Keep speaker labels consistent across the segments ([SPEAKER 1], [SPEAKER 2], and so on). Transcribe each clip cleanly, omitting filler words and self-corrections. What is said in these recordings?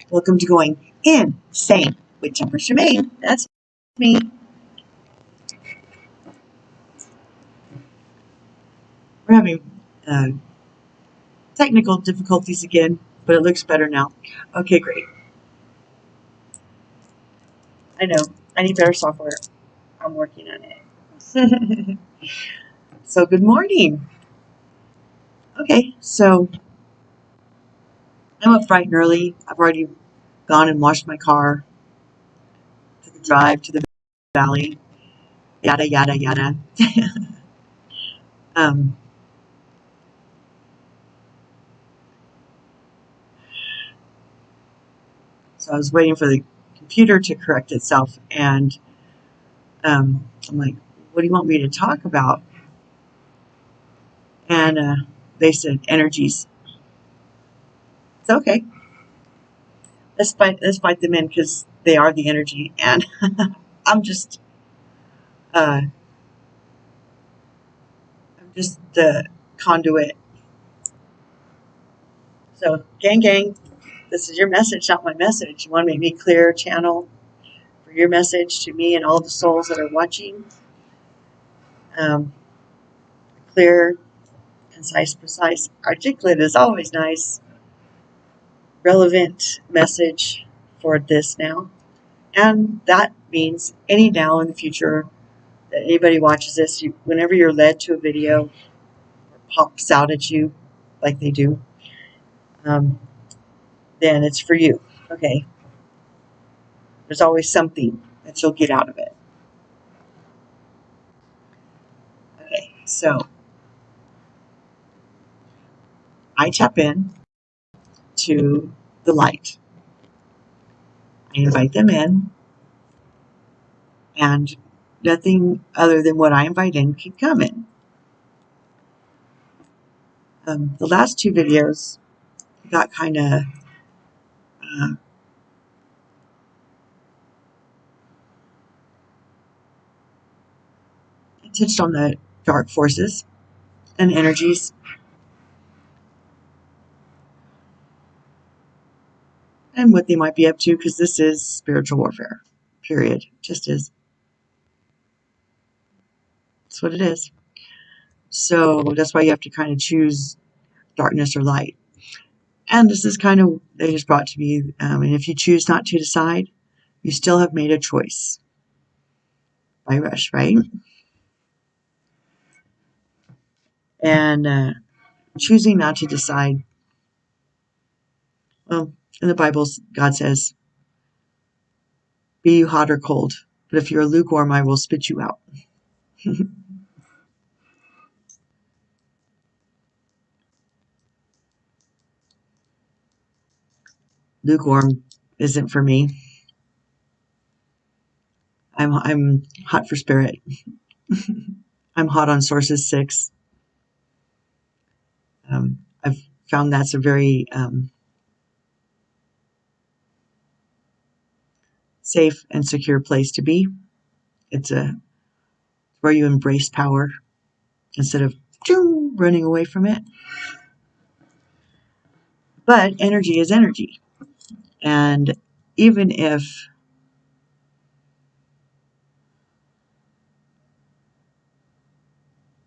[SPEAKER 1] Welcome to Going Insane with Temper Shemaine. That's me. We're having technical difficulties again, but it looks better now. Okay, great. I know. I need better software. I'm working on it. So, good morning. Okay, so I'm up bright and early. I've already gone and washed my car, took a drive to the valley, yada, yada, yada. So I was waiting for the computer to correct itself, and I'm like, what do you want me to talk about? And they said energies. It's okay. Let's fight them in, because they are the energy, and I'm just the conduit. So, gang, this is your message, not my message. You want to make me clear channel for your message to me and all the souls that are watching. Clear, concise, precise, articulate is always nice. Relevant message for this now. And that means any now in the future that anybody watches this, whenever you're led to a video or pops out at you like they do, then it's for you. Okay. There's always something that you'll get out of it. Okay, so I tap in to the light. I invite them in, and nothing other than what I invite in can come in. The last two videos got kind of touched on the dark forces and energies, and what they might be up to, because this is spiritual warfare, period. Just is. That's what it is. So that's why you have to kind of choose darkness or light. And this is kind of, they just brought to me, and if you choose not to decide, you still have made a choice. By Rush, right? And choosing not to decide, well, in the Bible, God says, be you hot or cold, but if you're lukewarm, I will spit you out. Lukewarm isn't for me. I'm hot for spirit. I'm hot on Sources 6. I've found that's a very safe and secure place to be. It's where you embrace power instead of running away from it. But energy is energy. And even if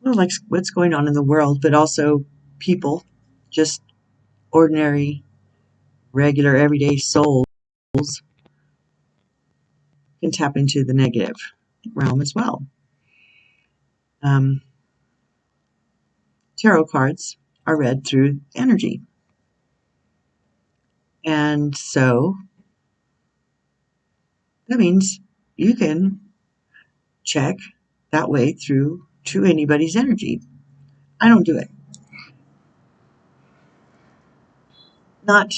[SPEAKER 1] like what's going on in the world, but also people, just ordinary, regular, everyday souls, can tap into the negative realm as well. Tarot cards are read through energy. And so that means you can check that way through to anybody's energy. I don't do it. Not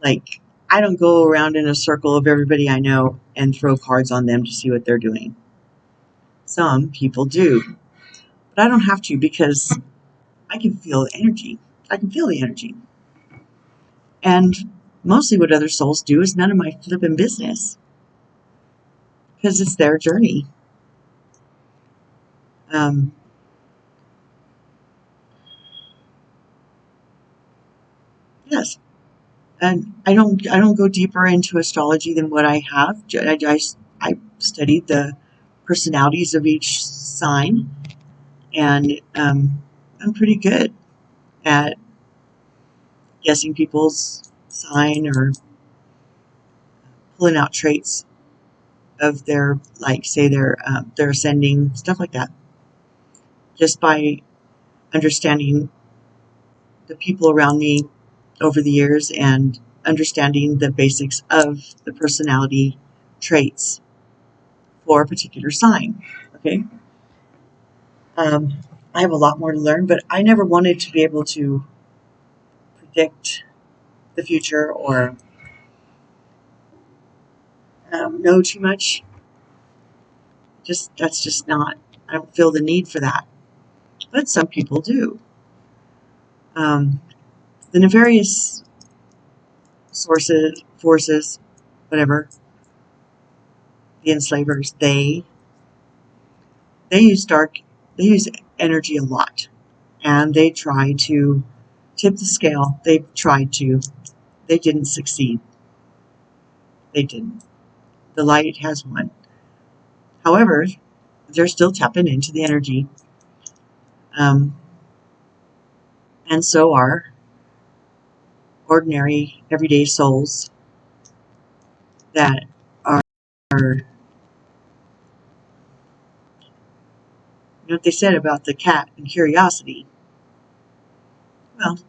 [SPEAKER 1] like, I don't go around in a circle of everybody I know and throw cards on them to see what they're doing. Some people do. But I don't have to, because I can feel the energy. I can feel the energy. And mostly what other souls do is none of my flipping business, because it's their journey. Yes. And I don't go deeper into astrology than what I have. I studied the personalities of each sign, and I'm pretty good at guessing people's sign or pulling out traits of their, like, say their ascending, stuff like that, just by understanding the people around me over the years and understanding the basics of the personality traits for a particular sign. Okay. I have a lot more to learn, but I never wanted to be able to predict the future or know too much. That's just not. I don't feel the need for that, but some people do. The nefarious forces, whatever, the enslavers, they use they use energy a lot, and they try to tip the scale. They didn't succeed. They didn't. The light has won. However, they're still tapping into the energy, um, and so are ordinary, everyday souls that are, you know what they said about the cat and curiosity? Well,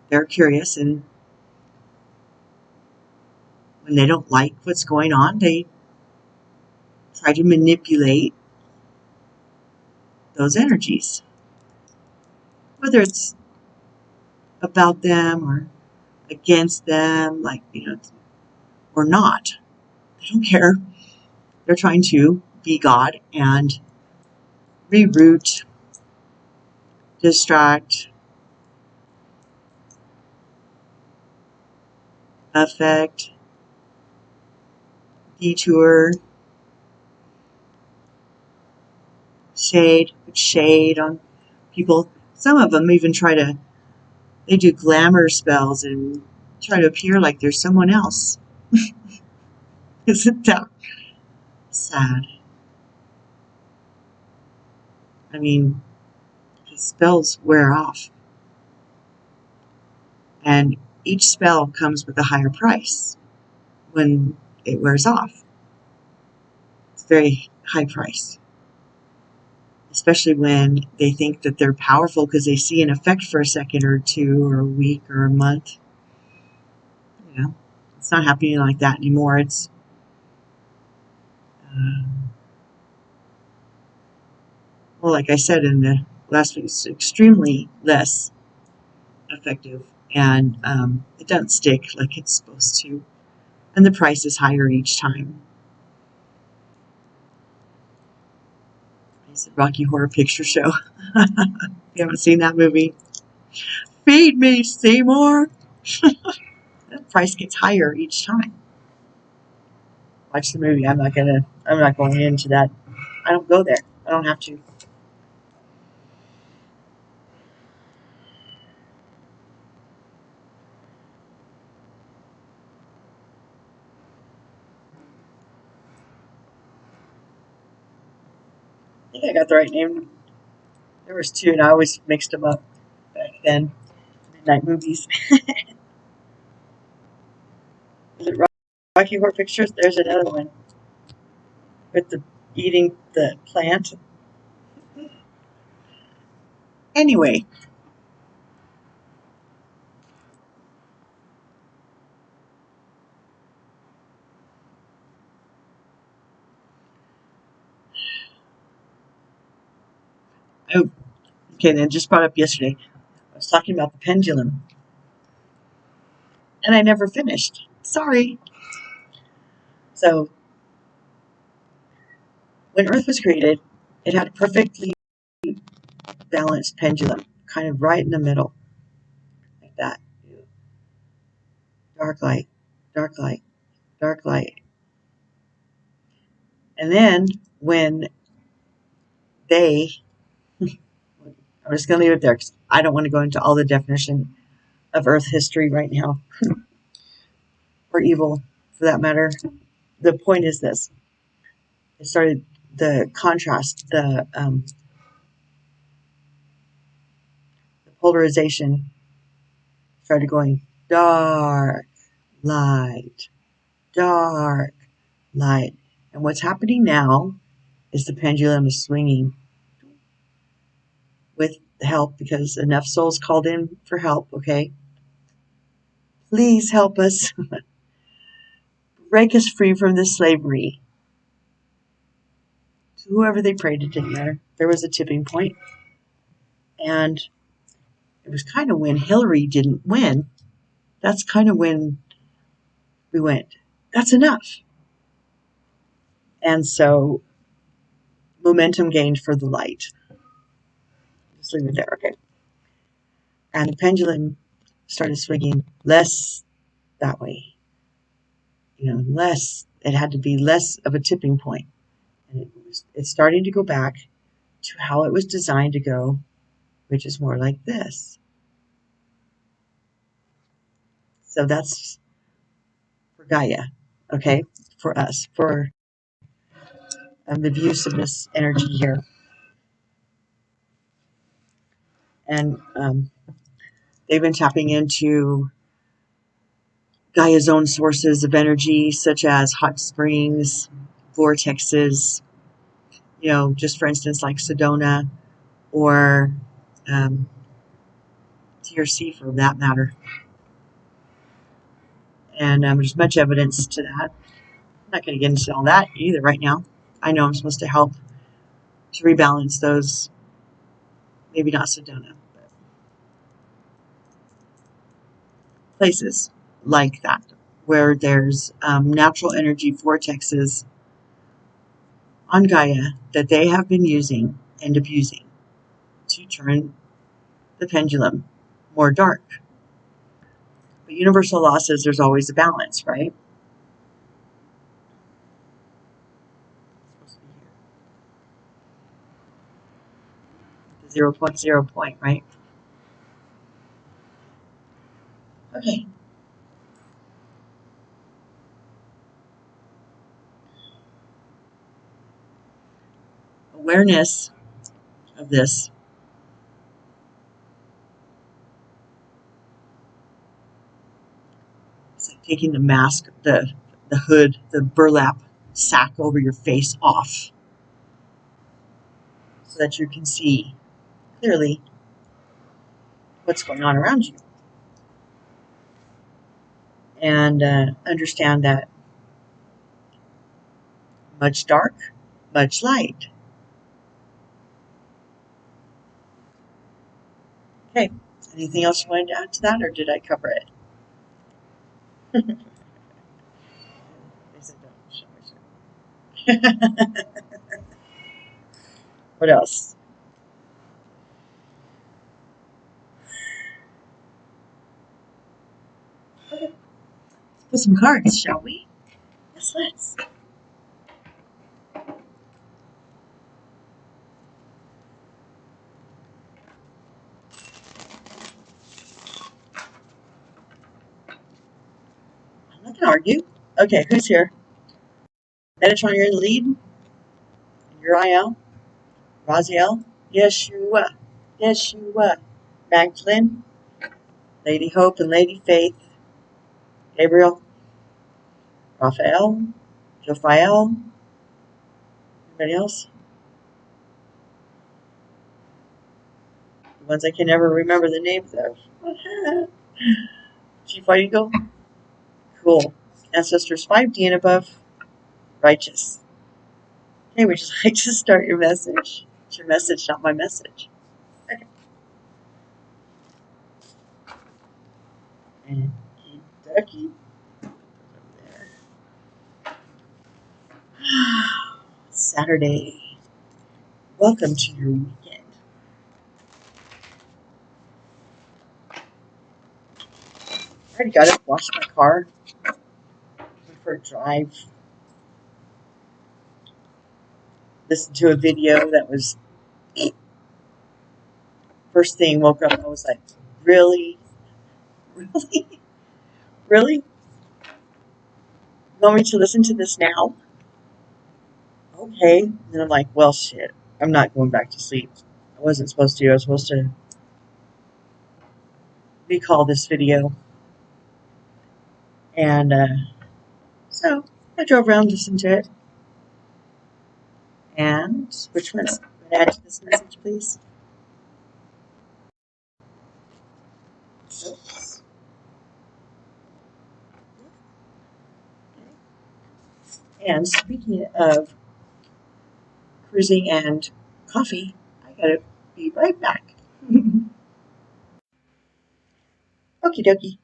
[SPEAKER 1] they're curious, and when they don't like what's going on, they try to manipulate those energies, whether it's about them or against them, like, or not. They don't care. They're trying to be God and reroute, distract, affect, detour, put shade on people. Some of them even they do glamour spells and try to appear like they're someone else. Isn't that sad? I mean, the spells wear off, and each spell comes with a higher price when it wears off. It's a very high price, especially when they think that they're powerful because they see an effect for a second or two or a week or a month. It's not happening like that anymore. It's well, like I said in the last week, it's extremely less effective, and it doesn't stick like it's supposed to, and the price is higher each time. It's a Rocky Horror Picture Show. You haven't seen that movie? Feed me, Seymour. The price gets higher each time. Watch the movie. I'm not going into that. I don't go there. I don't have to. I think I got the right name. There was two, and I always mixed them up back then. Midnight movies. Is it Rocky Horror Pictures? There's another one with the eating the plant. Anyway, oh, okay, then just brought up yesterday. I was talking about the pendulum, and I never finished. Sorry. So, when Earth was created, it had a perfectly balanced pendulum, kind of right in the middle, like that. Dark light, dark light, dark light. And then when they, I'm just going to leave it there because I don't want to go into all the definition of Earth history right now, or evil for that matter. The point is this. It started the contrast, the polarization started going dark, light, dark, light. And what's happening now is the pendulum is swinging with help because enough souls called in for help, okay? Please help us. Break us free from this slavery. To whoever they prayed, it didn't matter. There was a tipping point. And it was kind of when Hillary didn't win. That's kind of when we went, that's enough. And so momentum gained for the light. Just leave it there, okay? And the pendulum started swinging less that way. Less. It had to be less of a tipping point. And it's starting to go back to how it was designed to go, which is more like this. So that's for Gaia, okay? For us, for the abusiveness energy here. And they've been tapping into Gaia's own sources of energy, such as hot springs, vortexes, just for instance, like Sedona or TRC for that matter. And there's much evidence to that. I'm not going to get into all that either right now. I know I'm supposed to help to rebalance those, maybe not Sedona, but places like that, where there's natural energy vortexes on Gaia that they have been using and abusing to turn the pendulum more dark. But universal law says there's always a balance, right? The 0.0 point, right? Okay. Awareness of this is like taking the mask, the hood, the burlap sack over your face off so that you can see clearly what's going on around you. And understand that much dark, much light. Okay. Anything else you wanted to add to that, or did I cover it? What else? Okay. Let's put some cards, shall we? Yes, let's. I'm not going to argue. Okay, who's here? Metatron, you're in the lead. Uriel, Raziel, Yeshua, Yeshua, Magdalene, Lady Hope and Lady Faith, Gabriel, Raphael, Jophiel. Anybody else? The ones I can never remember the names of. Chief White Eagle. Cool. Ancestors 5D and above. Righteous. Hey, would you like to start your message? It's your message, not my message. Okay. And Kentucky. Saturday. Welcome to your weekend. I already got up, washed my car, went for a drive, listened to a video that was First thing, woke up, I was like, really? Really? Really? You want me to listen to this now? Okay. And then I'm like, well, shit. I'm not going back to sleep. I wasn't supposed to. I was supposed to recall this video. And so I drove around, listened to it. And which one's going to add to this message, please? Oops. And speaking of cruising and coffee, I gotta be right back. Okie dokie.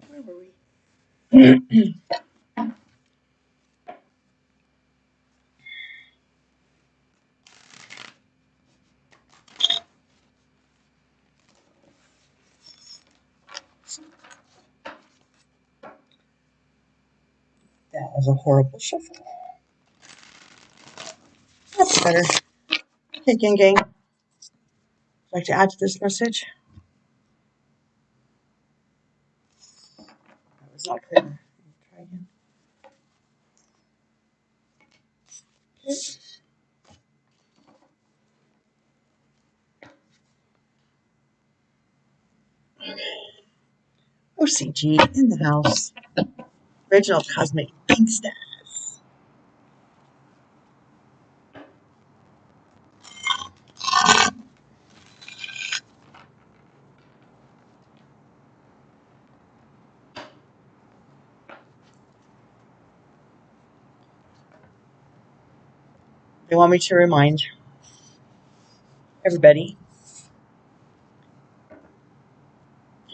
[SPEAKER 1] Where were we? That was a horrible shuffle. That's better. Okay, gang. Would you like to add to this message? That was not clear. Try again. Okay. OCG in the house. Original Cosmic Gangsta. They want me to remind everybody,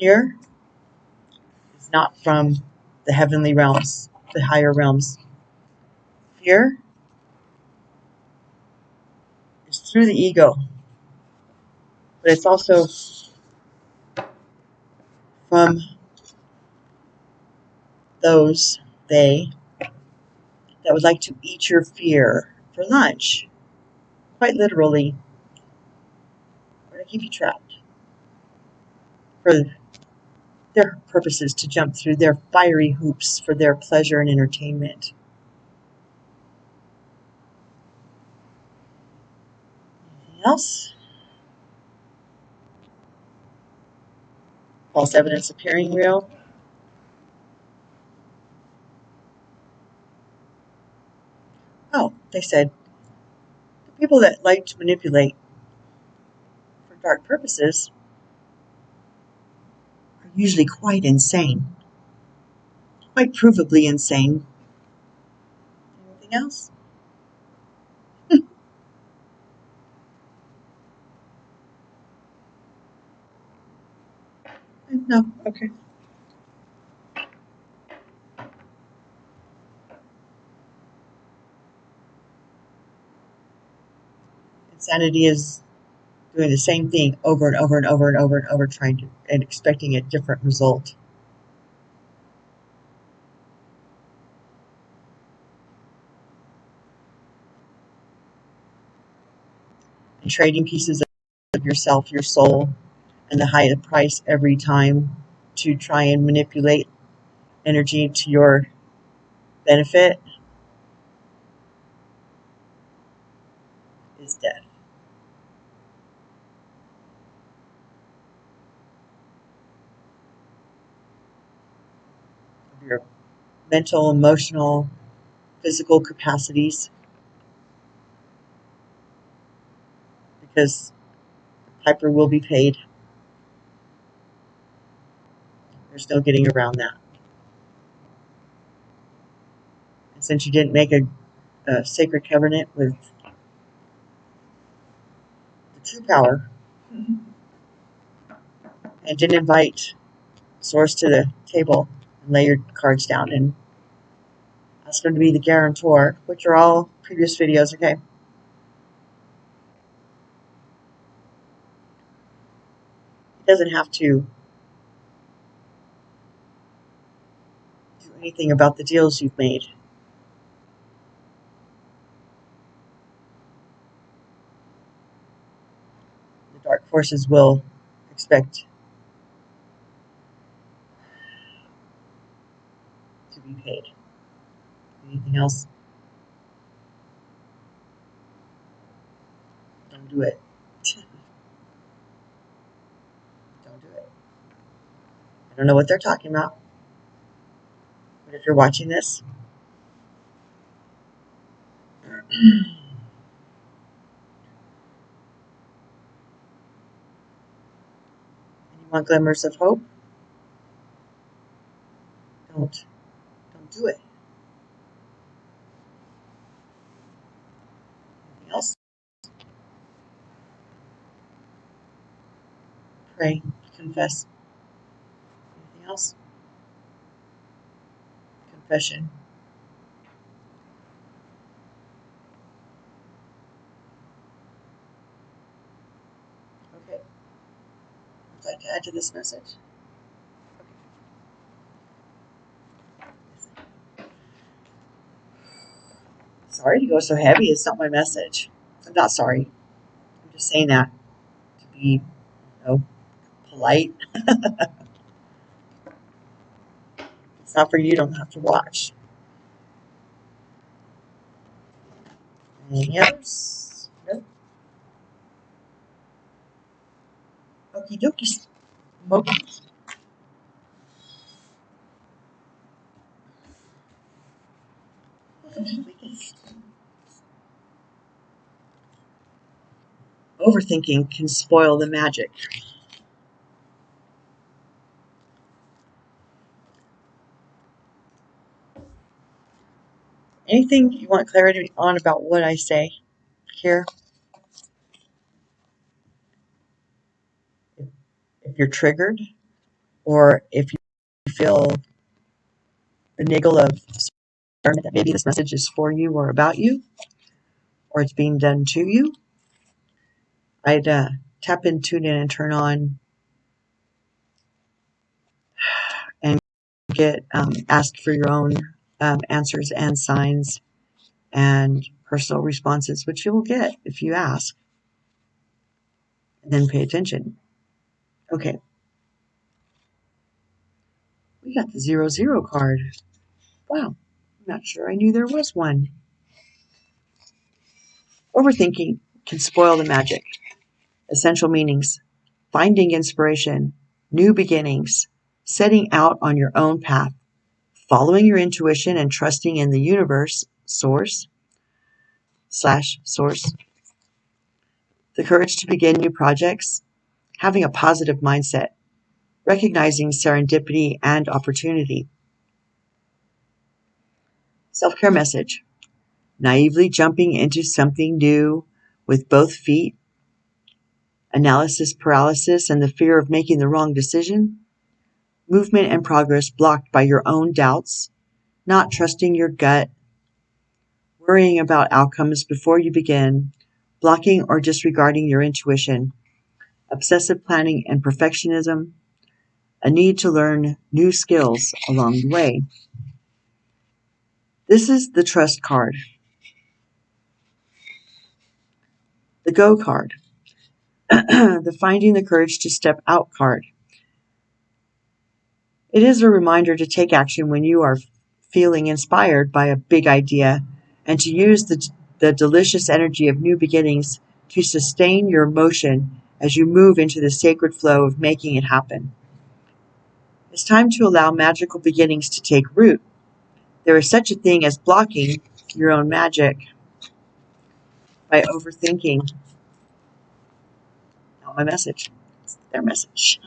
[SPEAKER 1] fear is not from the heavenly realms, the higher realms. Fear is through the ego, but it's also from those, they, that would like to eat your fear for lunch, quite literally, or to keep you trapped, for their purposes, to jump through their fiery hoops for their pleasure and entertainment. Anything else? False evidence appearing real. Oh, they said, the people that like to manipulate for dark purposes are usually quite insane. Quite provably insane. Anything else? No, okay. Insanity is doing the same thing over and over and over and over and over, trying to and expecting a different result. And trading pieces of yourself, your soul, and the higher price every time to try and manipulate energy to your benefit is death. Of your mental, emotional, physical capacities, because the piper will be paid. There's no getting around that. And since you didn't make a sacred covenant with the true power and didn't invite Source to the table and lay your cards down and ask them to be the guarantor, which are all previous videos, okay? He doesn't have to do anything about the deals you've made. The dark forces will expect to be paid. Anything else? Don't do it. Don't do it. I don't know what they're talking about, but if you're watching this, you want glimmers of hope, don't do it. Anything else? Pray, confess. Anything else? Confession. Okay. Would you like to add to this message? Okay. Sorry to go so heavy. It's not my message. I'm not sorry. I'm just saying that to be, polite. It's not for you. You don't have to watch. Any others? Nope. Okie dokie. Overthinking can spoil the magic. Anything you want clarity on about what I say here? If you're triggered, or if you feel the niggle of discernment that maybe this message is for you or about you, or it's being done to you, I'd tap in, tune in, and turn on, and get asked for your own answers and signs and personal responses, which you will get if you ask. And then pay attention. Okay. We got the 0-0 card. Wow. I'm not sure I knew there was one. Overthinking can spoil the magic. Essential meanings: finding inspiration, new beginnings, setting out on your own path, following your intuition and trusting in the universe, source, the courage to begin new projects, having a positive mindset, recognizing serendipity and opportunity. Self-care message: naively jumping into something new with both feet, analysis paralysis and the fear of making the wrong decision, movement and progress blocked by your own doubts, not trusting your gut, worrying about outcomes before you begin, blocking or disregarding your intuition, obsessive planning and perfectionism, a need to learn new skills along the way. This is the trust card. The go card. The finding the courage to step out card. It is a reminder to take action when you are feeling inspired by a big idea, and to use the delicious energy of new beginnings to sustain your motion as you move into the sacred flow of making it happen. It's time to allow magical beginnings to take root. There is such a thing as blocking your own magic by overthinking. Not my message. It's their message.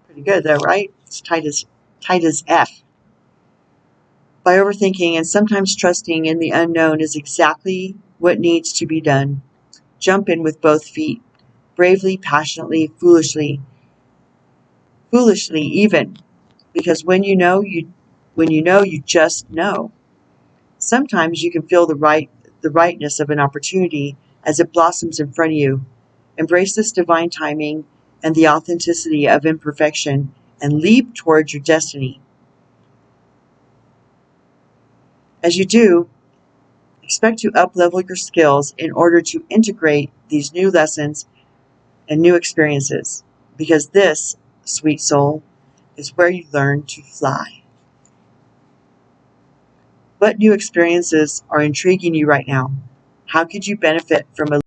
[SPEAKER 1] Pretty good though, right? It's tight as F. By overthinking and sometimes trusting in the unknown is exactly what needs to be done. Jump in with both feet, bravely, passionately, foolishly even, because when you know, you just know. Sometimes you can feel the rightness of an opportunity as it blossoms in front of you. Embrace this divine timing and the authenticity of imperfection and leap towards your destiny. As you do, expect to up-level your skills in order to integrate these new lessons and new experiences, because this, sweet soul, is where you learn to fly. What new experiences are intriguing you right now? How could you benefit from a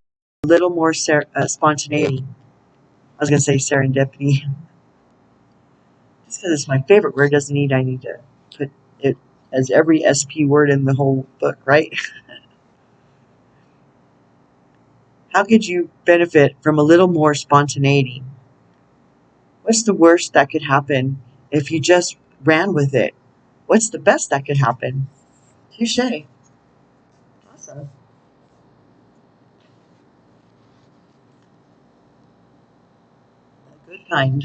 [SPEAKER 1] little more spontaneity? I was going to say serendipity. Just because it's my favorite word doesn't mean I need to put it as every SP word in the whole book, right? How could you benefit from a little more spontaneity? What's the worst that could happen if you just ran with it? What's the best that could happen? Touche. Awesome. Good kind.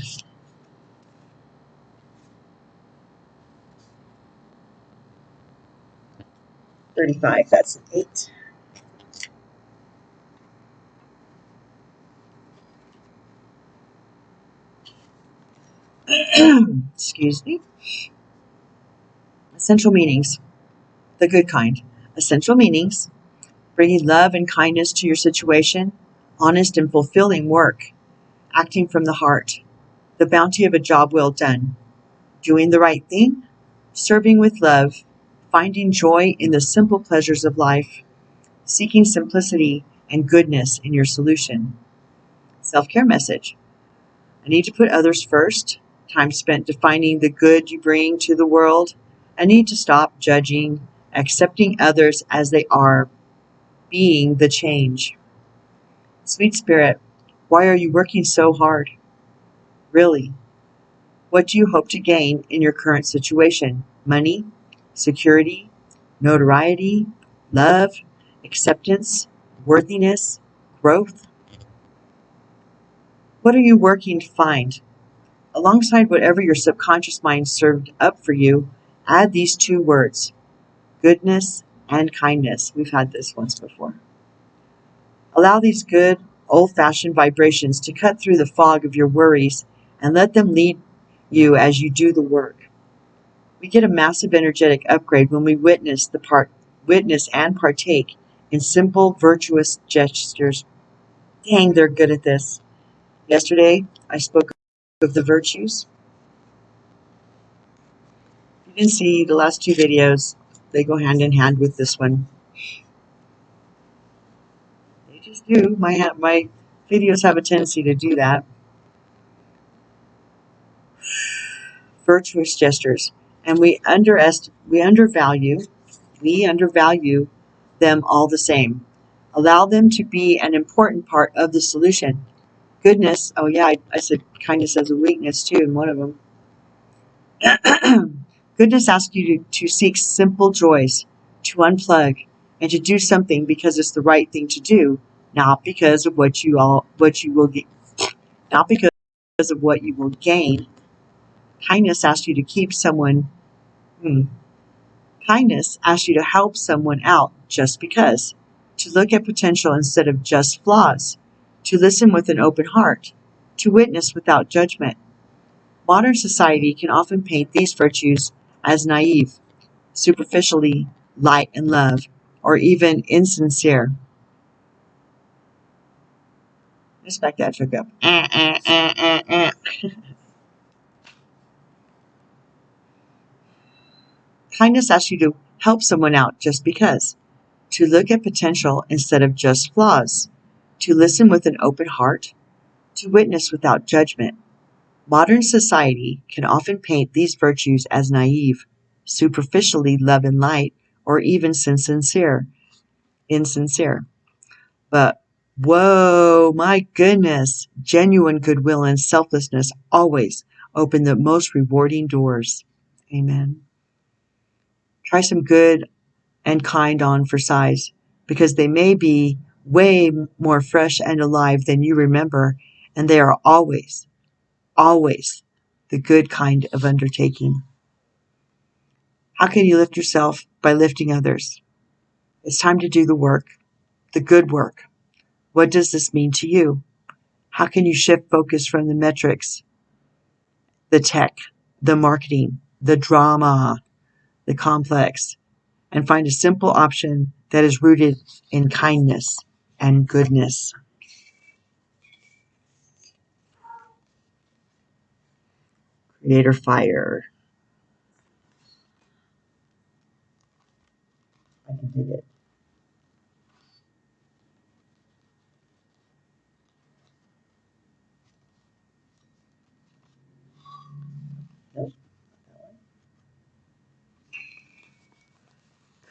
[SPEAKER 1] 35, that's an 8. Excuse me. Essential meanings. The good kind. Essential meanings. Bringing love and kindness to your situation. Honest and fulfilling work. Acting from the heart. The bounty of a job well done. Doing the right thing. Serving with love. Finding joy in the simple pleasures of life. Seeking simplicity and goodness in your solution. Self-care message. I need to put others first. Time spent defining the good you bring to the world. I need to stop judging, accepting others as they are, being the change. Sweet Spirit, why are you working so hard? Really? What do you hope to gain in your current situation? Money? Security? Notoriety? Love? Acceptance? Worthiness? Growth? What are you working to find? Alongside whatever your subconscious mind served up for you, add these 2 words, goodness and kindness. We've had this once before. Allow these good, old-fashioned vibrations to cut through the fog of your worries and let them lead you as you do the work. We get a massive energetic upgrade when we witness and partake in simple, virtuous gestures. Dang, they're good at this. Yesterday, I spoke of the virtues. You can see the last 2 videos, they go hand in hand with this one. They just do. My videos have a tendency to do that. Virtuous gestures. And we undervalue them all the same. Allow them to be an important part of the solution. Goodness, oh yeah, I said kindness as a weakness too in one of them. Goodness asks you to seek simple joys, to unplug, and to do something because it's the right thing to do, not because of what you will get, not because of what you will gain. Kindness asks you to keep someone. Kindness asks you to help someone out just because, to look at potential instead of just flaws, to listen with an open heart, to witness without judgment. Modern society can often paint these virtues as naive, superficially light and love, or even insincere. Respect that took up. Kindness asks you to help someone out just because, to look at potential instead of just flaws, to listen with an open heart, to witness without judgment. Modern society can often paint these virtues as naive, superficially love and light, or even insincere. But, whoa, my goodness, genuine goodwill and selflessness always open the most rewarding doors. Amen. Try some good and kind on for size, because they may be way more fresh and alive than you remember, and they are always the good kind of undertaking. How can you lift yourself? By lifting others. It's time to do the work, the good work. What does this mean to you? How can you shift focus from the metrics, the tech, the marketing, the drama, the complex, and find a simple option that is rooted in kindness and goodness? Creator fire. I can dig it. Nope.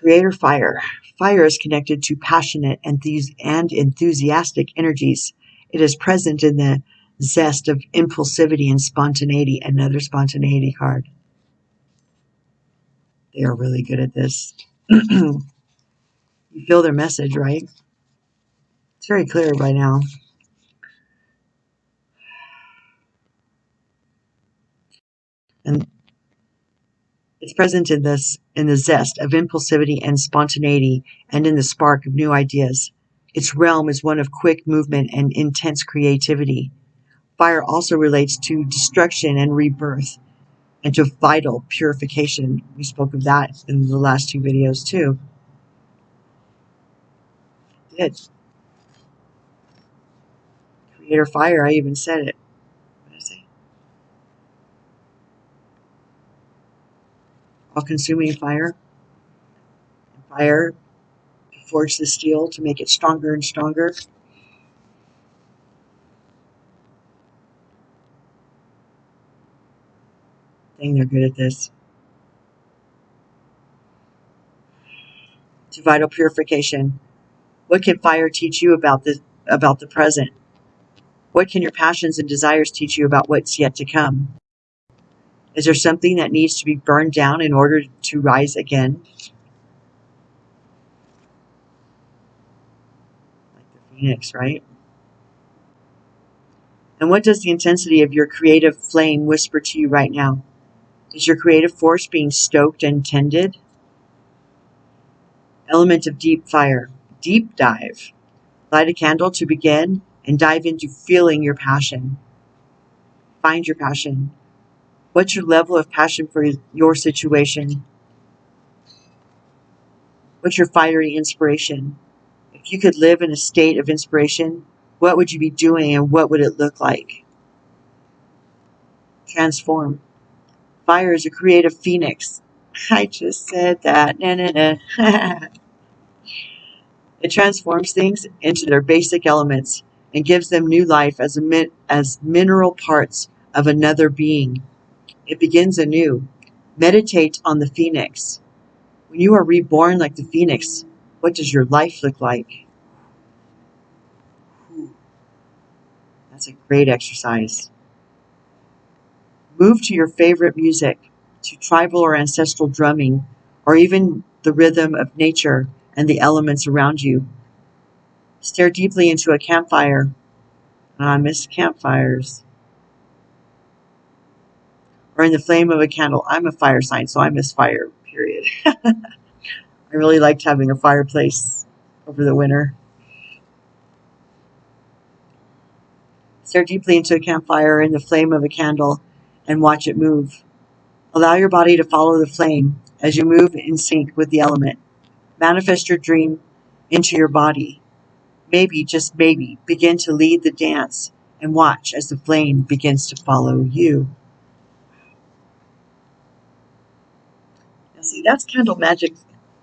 [SPEAKER 1] Creator fire. Fire is connected to passionate and enthusiastic energies. It is present in the zest of impulsivity and spontaneity. Another spontaneity card. They are really good at this. You feel their message, right? It's very clear by now. And it's present in the zest of impulsivity and spontaneity, and in the spark of new ideas. Its realm is one of quick movement and intense creativity. Fire also relates to destruction and rebirth, and to vital purification. We spoke of that in the last two videos too. Did. Creator fire, I even said it. What did I say? All-consuming fire. Fire to forge the steel, to make it stronger and stronger. Dang, they're good at this. To vital purification. What can fire teach you about the present? What can your passions and desires teach you about what's yet to come? Is there something that needs to be burned down in order to rise again? Like the phoenix, right? And what does the intensity of your creative flame whisper to you right now? Is your creative force being stoked and tended? Element of deep fire. Deep dive. Light a candle to begin and dive into feeling your passion. Find your passion. What's your level of passion for your situation? What's your fiery inspiration? If you could live in a state of inspiration, what would you be doing and what would it look like? Transform. Fire is a creative phoenix. I just said that. It transforms things into their basic elements and gives them new life as mineral parts of another being. It begins anew. Meditate on the phoenix. When you are reborn like the phoenix, what does your life look like? That's a great exercise. Move to your favorite music, to tribal or ancestral drumming, or even the rhythm of nature and the elements around you. Stare deeply into a campfire. I miss campfires. Or in the flame of a candle. I'm a fire sign, so I miss fire, period. I really liked having a fireplace over the winter. Stare deeply into a campfire in the flame of a candle and watch it move. Allow your body to follow the flame as you move in sync with the element. Manifest your dream into your body. Maybe, just maybe, begin to lead the dance and watch as the flame begins to follow you. Now see, that's candle magic.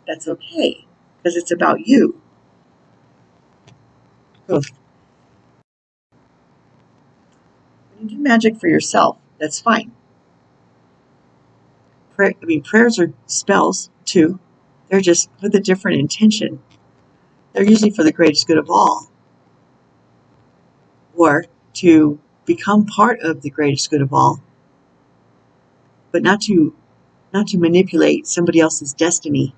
[SPEAKER 1] That's okay, because it's about you. When you do magic for yourself, that's fine. Prayers are spells, too. They're just with a different intention. They're usually for the greatest good of all. Or to become part of the greatest good of all, but not to manipulate somebody else's destiny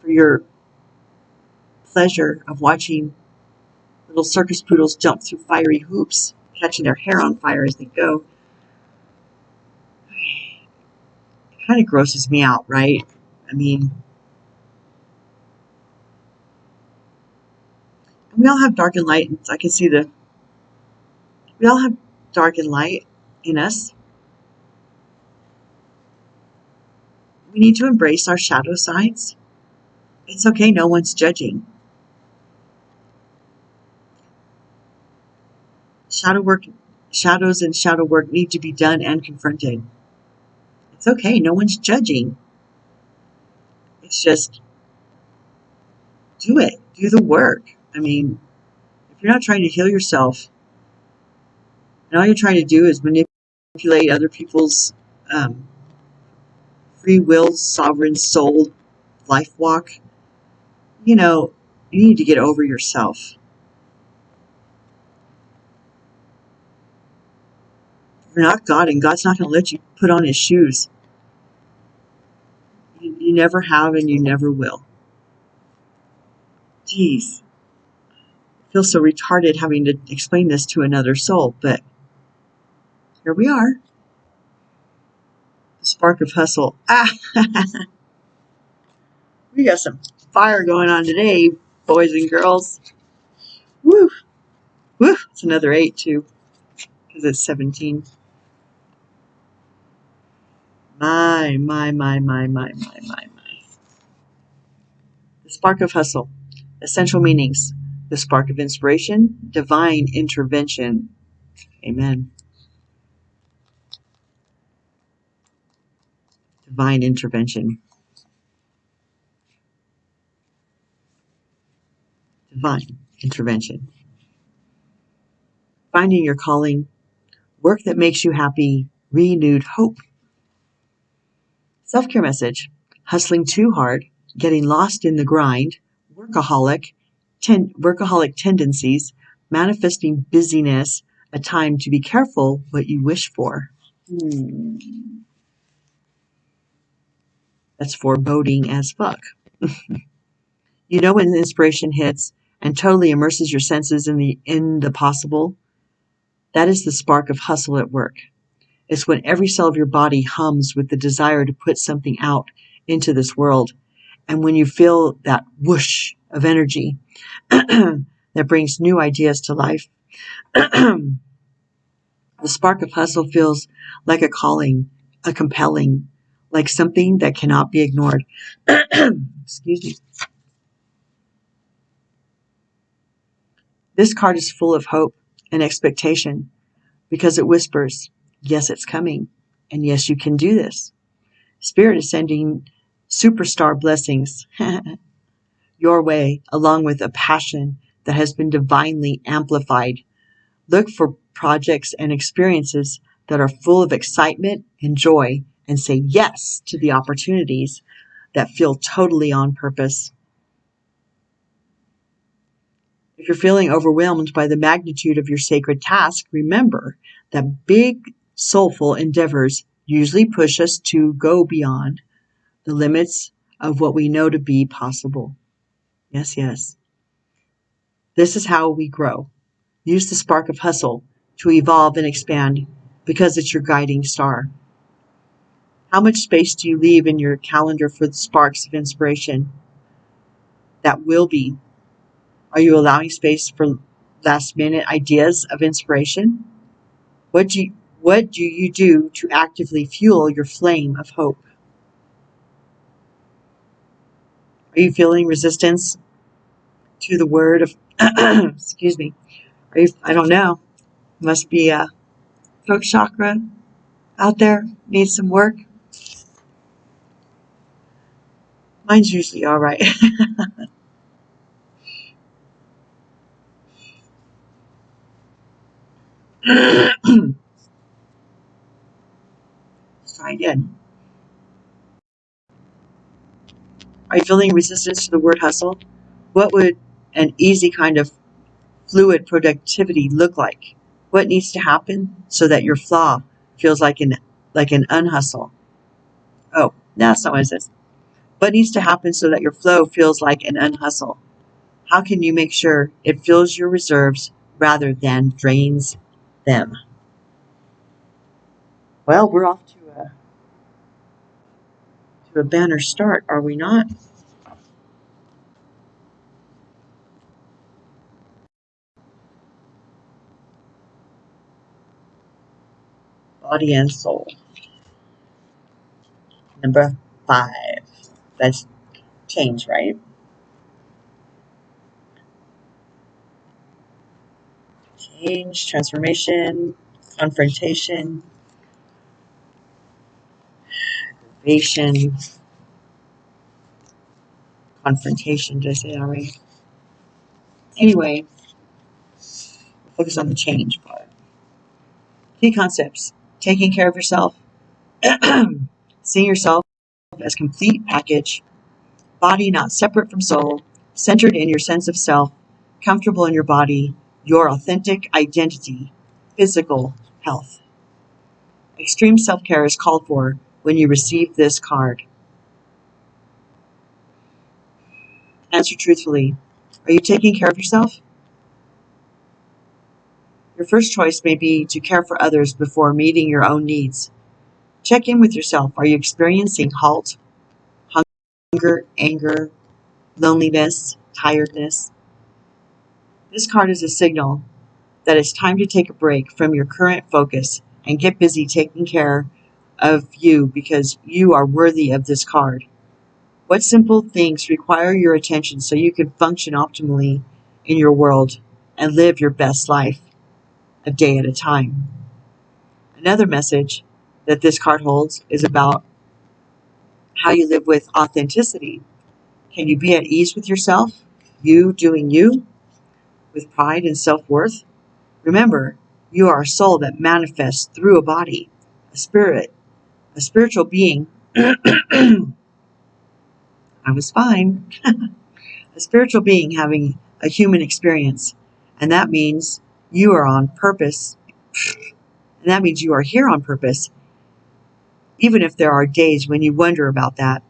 [SPEAKER 1] for your pleasure of watching little circus poodles jump through fiery hoops, catching their hair on fire as they go. It kind of grosses me out, right? I mean, we all have dark and light. I can see we all have dark and light in us. We need to embrace our shadow sides. It's okay, no one's judging. Shadow work Shadows and shadow work need to be done and confronted. It's okay. No one's judging. It's just do it. Do the work. I mean, if you're not trying to heal yourself and all you're trying to do is manipulate other people's free will, sovereign soul life walk, you need to get over yourself. You're not God, and God's not going to let you put on his shoes. You never have, and you never will. Jeez. I feel so retarded having to explain this to another soul, but here we are. The spark of hustle. We got some fire going on today, boys and girls. Woo! Woo! It's another 8, too, because it's 17. My. The spark of hustle. Essential meanings. The spark of inspiration. Divine intervention. Amen. Divine intervention. Divine intervention. Finding your calling. Work that makes you happy. Renewed hope. Self-care message. Hustling too hard. Getting lost in the grind. Workaholic tendencies. Manifesting busyness. A time to be careful what you wish for. That's foreboding as fuck. When inspiration hits and totally immerses your senses in the possible, that is the spark of hustle at work. It's when every cell of your body hums with the desire to put something out into this world. And when you feel that whoosh of energy that brings new ideas to life, the spark of hustle feels like a calling, a compelling, like something that cannot be ignored. Excuse me. This card is full of hope and expectation because it whispers, yes, it's coming, and yes, you can do this. Spirit is sending superstar blessings your way, along with a passion that has been divinely amplified. Look for projects and experiences that are full of excitement and joy, and say yes to the opportunities that feel totally on purpose. If you're feeling overwhelmed by the magnitude of your sacred task, remember that big, soulful endeavors usually push us to go beyond the limits of what we know to be possible. Yes, yes. This is how we grow. Use the spark of hustle to evolve and expand because it's your guiding star. How much space do you leave in your calendar for the sparks of inspiration that will be? Are you allowing space for last-minute ideas of inspiration? What do you do to actively fuel your flame of hope? Are you feeling resistance to the word of, excuse me, I don't know, must be a throat chakra out there, needs some work? Mine's usually all right. Let's try again. Are you feeling resistance to the word hustle? What would an easy kind of fluid productivity look like? What needs to happen so that your flaw feels like an unhustle? Oh, no, that's not what it says. What needs to happen so that your flow feels like an unhustle? How can you make sure it fills your reserves rather than drains them? Well, we're off to a banner start, are we not? Body and soul. Number 5. That's change, right? Change, transformation, confrontation, aggravation, confrontation. Did I say that right? Anyway, focus on the change part. Key concepts: taking care of yourself, seeing yourself as complete package, body not separate from soul, centered in your sense of self, comfortable in your body, your authentic identity, physical health. Extreme self-care is called for when you receive this card. Answer truthfully. Are you taking care of yourself? Your first choice may be to care for others before meeting your own needs. Check in with yourself. Are you experiencing halt, hunger, anger, loneliness, tiredness? This card is a signal that it's time to take a break from your current focus and get busy taking care of you because you are worthy of this card. What simple things require your attention so you can function optimally in your world and live your best life a day at a time? Another message that this card holds is about how you live with authenticity. Can you be at ease with yourself, you doing you, with pride and self-worth? Remember, you are a soul that manifests through a body, a spirit, a spiritual being. I was fine. A spiritual being having a human experience. And that means you are on purpose. And that means you are here on purpose. Even if there are days when you wonder about that,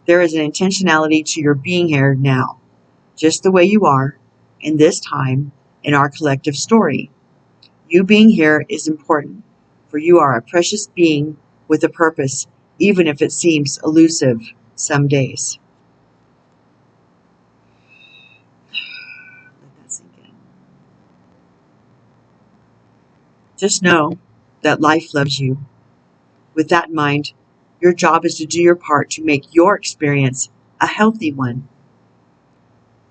[SPEAKER 1] there is an intentionality to your being here now, just the way you are, in this time, in our collective story. You being here is important, for you are a precious being with a purpose, even if it seems elusive some days. Let that sink in. Just know that life loves you. With that in mind, your job is to do your part to make your experience a healthy one.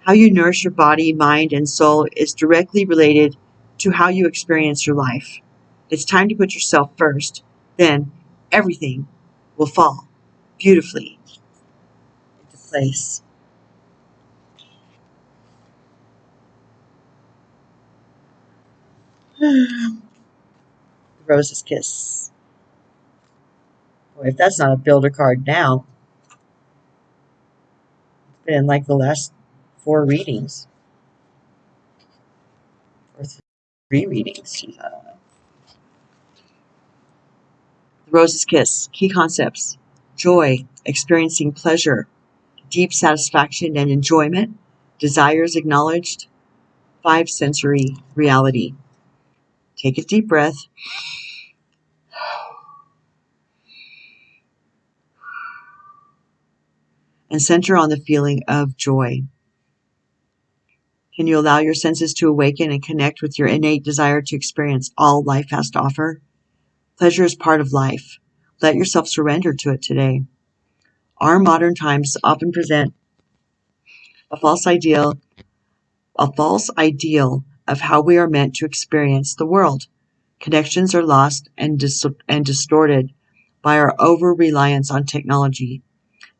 [SPEAKER 1] How you nourish your body, mind, and soul is directly related to how you experience your life. It's time to put yourself first. Then everything will fall beautifully into place. The Rose's Kiss. Boy, if that's not a builder card now, it's been in like the last 4 readings. Or 3 readings. I don't know. The Rose's Kiss. Key concepts: joy, experiencing pleasure, deep satisfaction and enjoyment, desires acknowledged, 5 sensory reality. Take a deep breath. And center on the feeling of joy. Can you allow your senses to awaken and connect with your innate desire to experience all life has to offer? Pleasure is part of life. Let yourself surrender to it today. Our modern times often present a false ideal of how we are meant to experience the world. Connections are lost and distorted by our over-reliance on technology.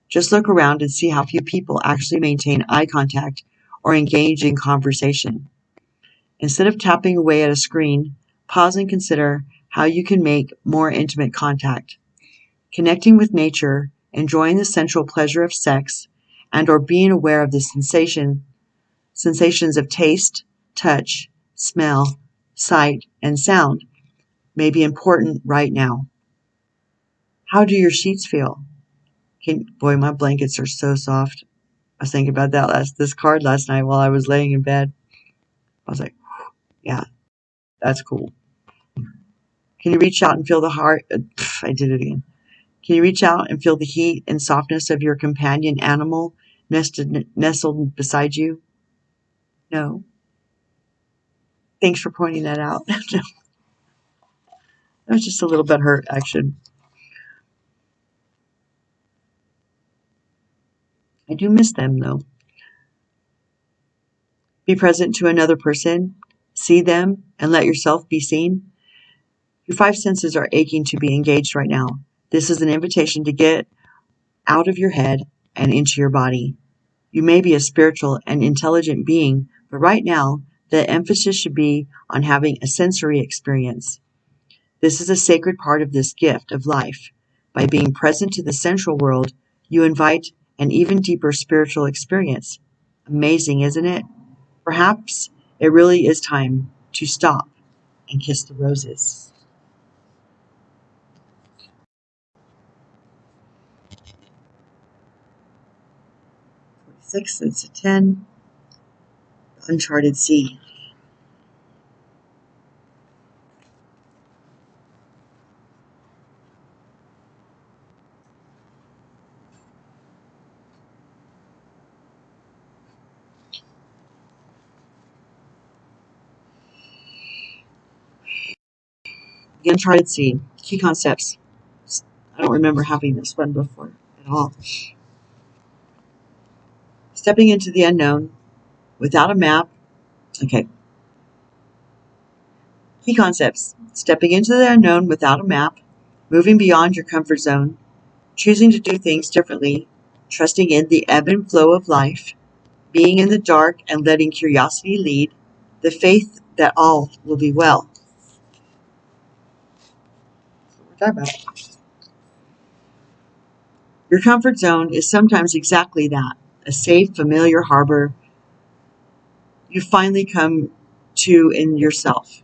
[SPEAKER 1] Just look around and see how few people actually maintain eye contact or engage in conversation. Instead of tapping away at a screen, pause and consider how you can make more intimate contact. Connecting with nature, enjoying the sensual pleasure of sex, and or being aware of the sensations of taste, touch, smell, sight, and sound may be important right now. How do your sheets feel? Boy, my blankets are so soft. I was thinking about this card last night while I was laying in bed. I was like, yeah, that's cool. Can you reach out and feel the heart? I did it again. Can you reach out and feel the heat and softness of your companion animal nestled beside you? No. Thanks for pointing that out. That was just a little bit hurt, actually. I do miss them, though. Be present to another person. See them and let yourself be seen. Your five senses are aching to be engaged right now. This is an invitation to get out of your head and into your body. You may be a spiritual and intelligent being, but right now, the emphasis should be on having a sensory experience. This is a sacred part of this gift of life. By being present to the sensual world, you invite an even deeper spiritual experience. Amazing, isn't it? Perhaps it really is time to stop and kiss the roses. Six, it's a 10. Uncharted sea. The Uncharted Sea. Key concepts. I don't remember having this one before at all. Stepping into the unknown without a map. Okay. Key concepts. Stepping into the unknown without a map. Moving beyond your comfort zone. Choosing to do things differently. Trusting in the ebb and flow of life. Being in the dark and letting curiosity lead. The faith that all will be well. That's what we're talking about. Your comfort zone is sometimes exactly that, a safe, familiar harbor you finally come to in yourself.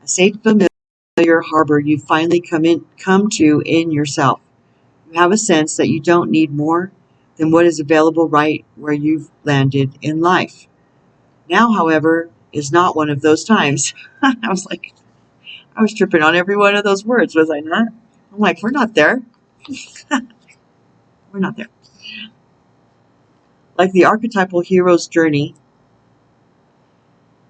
[SPEAKER 1] A safe, familiar harbor you finally come to in yourself. You have a sense that you don't need more than what is available right where you've landed in life. Now, however, is not one of those times. I was tripping on every one of those words, was I not? I'm like, we're not there. We're not there. Like the archetypal hero's journey,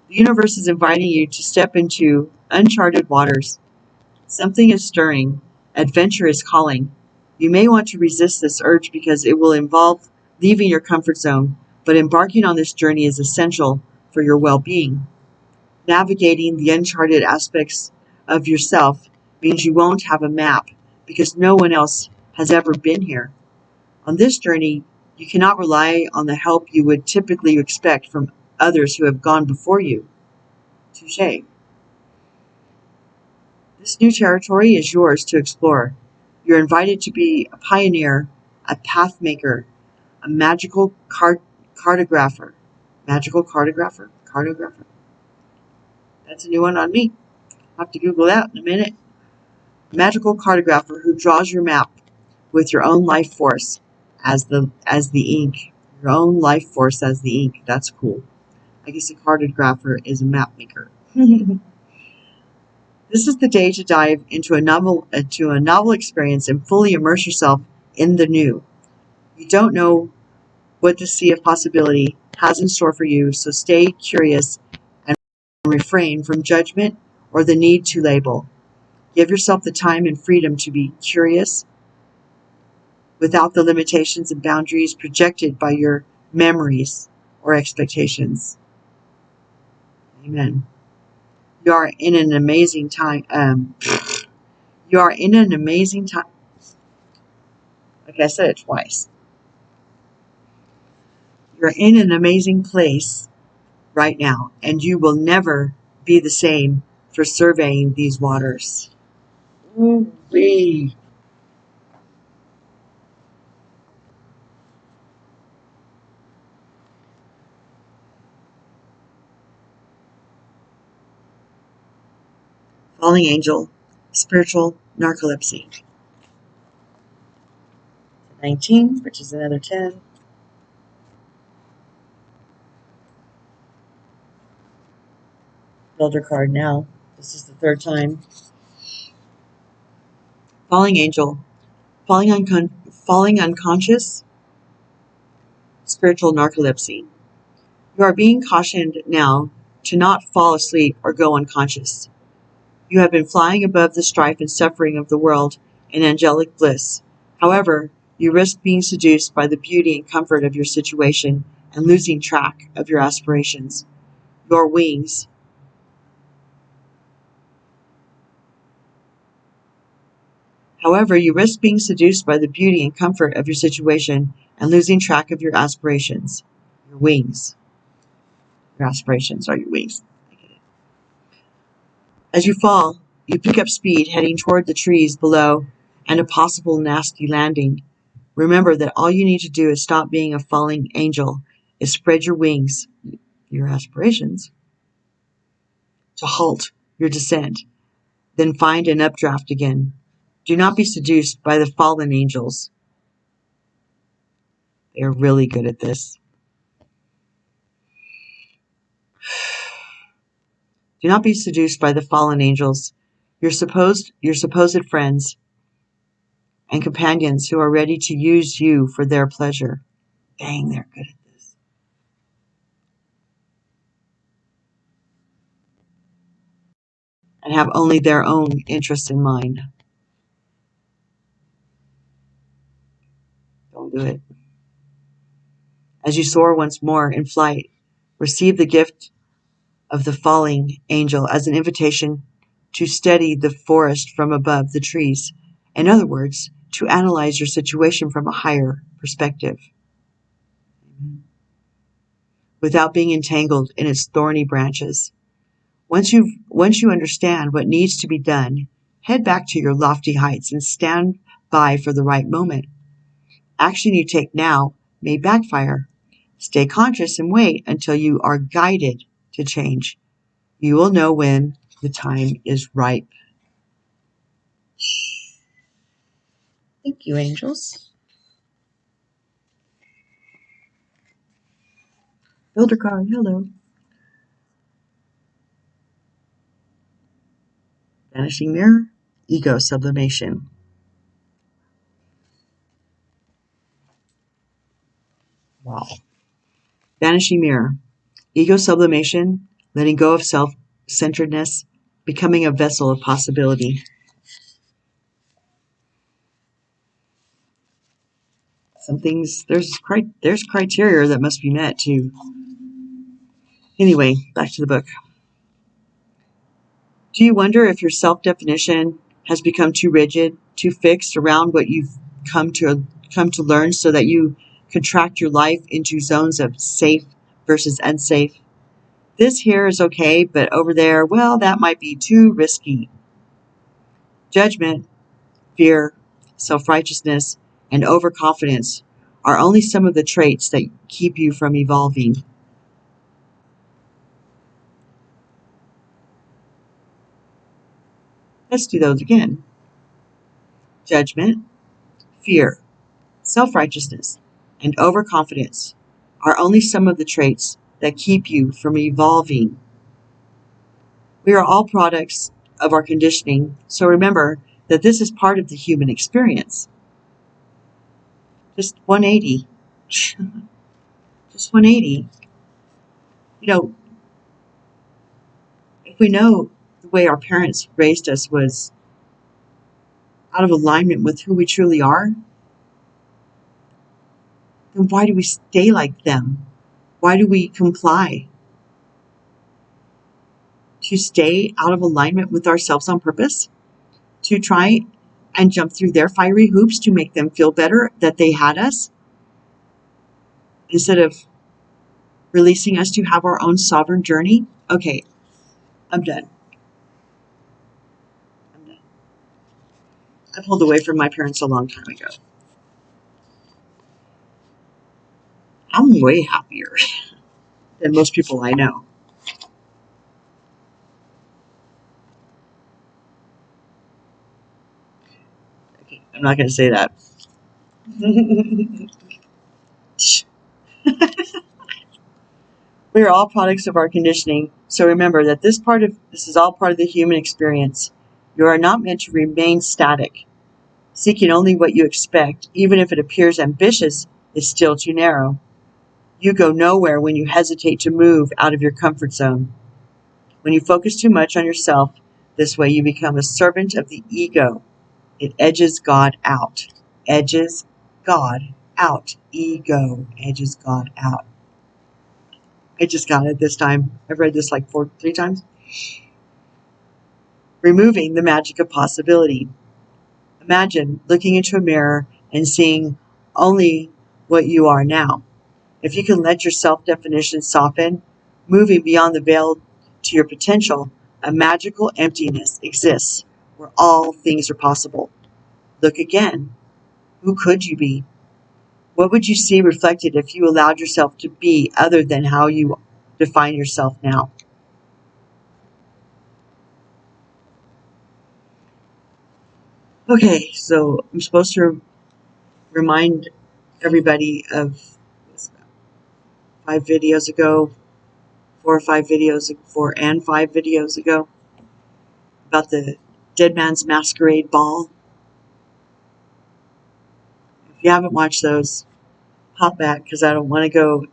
[SPEAKER 1] the universe is inviting you to step into uncharted waters. Something is stirring. Adventure is calling. You may want to resist this urge because it will involve leaving your comfort zone, but embarking on this journey is essential for your well-being. Navigating the uncharted aspects of yourself means you won't have a map because no one else has ever been here. On this journey, you cannot rely on the help you would typically expect from others who have gone before you. Touché. This new territory is yours to explore. You're invited to be a pioneer, a path maker, a magical cartographer. Magical cartographer? Cartographer. That's a new one on me. I'll have to Google that in a minute. Magical cartographer who draws your map with your own life force as the ink. Your own life force as the ink. That's cool. I guess a cartographer is a map maker. This is the day to dive into a novel experience and fully immerse yourself in the new. You don't know what the sea of possibility has in store for you, so stay curious and refrain from judgment or the need to label. Give yourself the time and freedom to be curious without the limitations and boundaries projected by your memories or expectations. Amen. You are in an amazing time. You are in an amazing time. Like I said it twice. You're in an amazing place right now, and you will never be the same for surveying these waters. Ooh-wee. Falling angel, spiritual narcolepsy. 19, which is another 10. Builder card now. This is the third time. Falling angel, falling unconscious, spiritual narcolepsy. You are being cautioned now to not fall asleep or go unconscious. You have been flying above the strife and suffering of the world in angelic bliss. However, you risk being seduced by the beauty and comfort of your situation and losing track of your aspirations. Your wings However, you risk being seduced by the beauty and comfort of your situation and losing track of your aspirations, your wings. Your aspirations are your wings. As you fall, you pick up speed, heading toward the trees below and a possible nasty landing. Remember that all you need to do is stop being a falling angel, is spread your wings, your aspirations, to halt your descent, then find an updraft again. Do not be seduced by the fallen angels. They are really good at this. Do not be seduced by the fallen angels, your supposed friends and companions who are ready to use you for their pleasure. Dang, they're good at this. And have only their own interests in mind. Don't do it. As you soar once more in flight, receive the gift of the falling angel as an invitation to study the forest from above the trees. In other words, to analyze your situation from a higher perspective, without being entangled in its thorny branches. Once you understand what needs to be done, head back to your lofty heights and stand by for the right moment. Action you take now may backfire. Stay conscious and wait until you are guided to change. You will know when the time is ripe. Thank you, angels. Builder card, hello. Vanishing mirror, ego sublimation. Wow. Vanishing mirror, ego sublimation, letting go of self-centeredness, becoming a vessel of possibility. Some things, there's criteria that must be met too. Anyway, back to the book. Do you wonder if your self-definition has become too rigid, too fixed around what you've come to learn, so that you contract your life into zones of safe versus unsafe? This here is okay, but over there, well, that might be too risky. Judgment, fear, self-righteousness, and overconfidence are only some of the traits that keep you from evolving. Let's do those again. Judgment, fear, self-righteousness, and overconfidence are only some of the traits that keep you from evolving. We are all products of our conditioning, so remember that this is part of the human experience. Just 180. Just 180. You know, if we know the way our parents raised us was out of alignment with who we truly are, then why do we stay like them? Why do we comply? To stay out of alignment with ourselves on purpose? To try and jump through their fiery hoops to make them feel better that they had us? Instead of releasing us to have our own sovereign journey? Okay, I'm done. I pulled away from my parents a long time ago. I'm way happier than most people I know. Okay, I'm not going to say that. We are all products of our conditioning, so remember that this is all part of the human experience. You are not meant to remain static. Seeking only what you expect, even if it appears ambitious, is still too narrow. You go nowhere when you hesitate to move out of your comfort zone. When you focus too much on yourself, this way you become a servant of the ego. It edges God out. Edges God out. Ego edges God out. I just got it this time. I've read this like 3 times. Removing the magic of possibility. Imagine looking into a mirror and seeing only what you are now. If you can let your self-definition soften, moving beyond the veil to your potential, a magical emptiness exists where all things are possible. Look again. Who could you be? What would you see reflected if you allowed yourself to be other than how you define yourself now? Okay, so I'm supposed to remind everybody of 5 videos ago, 4 and 5 videos ago about the Dead Man's Masquerade Ball. If you haven't watched those, pop back because I don't want to go.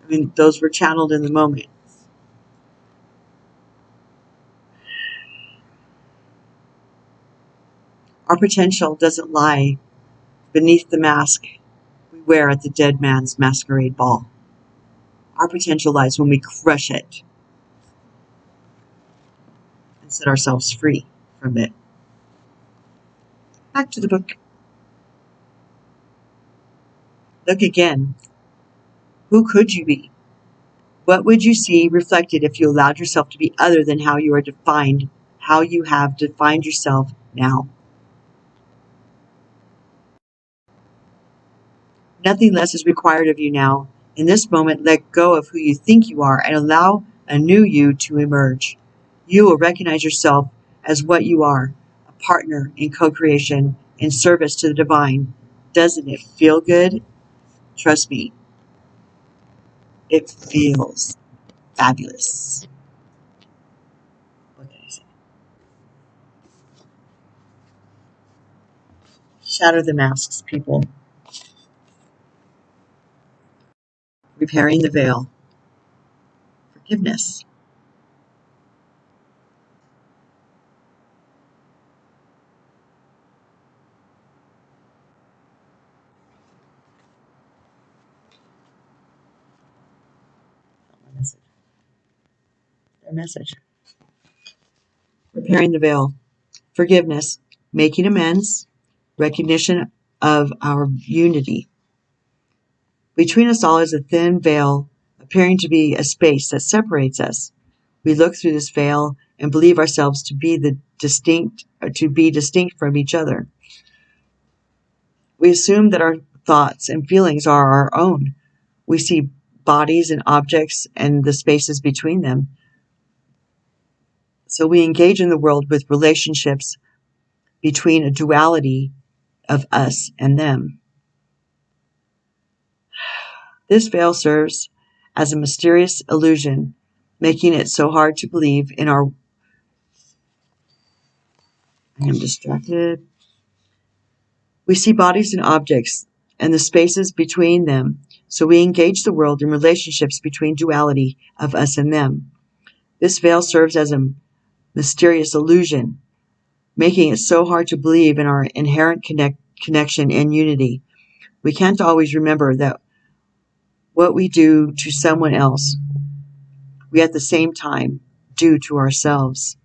[SPEAKER 1] I mean, those were channeled in the moment. Our potential doesn't lie beneath the mask we wear at the Dead Man's Masquerade Ball. Our potential lies when we crush it and set ourselves free from it. Back to the book. Look again. Who could you be? What would you see reflected if you allowed yourself to be other than how you are defined, how you have defined yourself now? Nothing less is required of you now. In this moment, let go of who you think you are and allow a new you to emerge. You will recognize yourself as what you are, a partner in co-creation, in service to the divine. Doesn't it feel good? Trust me, it feels fabulous. What can I say? Shatter the masks, people. Repairing the veil. Forgiveness. Their message. Repairing the veil. Forgiveness. Making amends. Recognition of our unity. Between us all is a thin veil, appearing to be a space that separates us. We look through this veil and believe ourselves to be distinct from each other. We assume that our thoughts and feelings are our own. We see bodies and objects and the spaces between them. So we engage in the world with relationships between a duality of us and them. This veil serves as a mysterious illusion, making it so hard to believe in our... I am distracted. We see bodies and objects and the spaces between them, so we engage the world in relationships between duality of us and them. This veil serves as a mysterious illusion, making it so hard to believe in our inherent connection and unity. We can't always remember that what we do to someone else, we at the same time do to ourselves.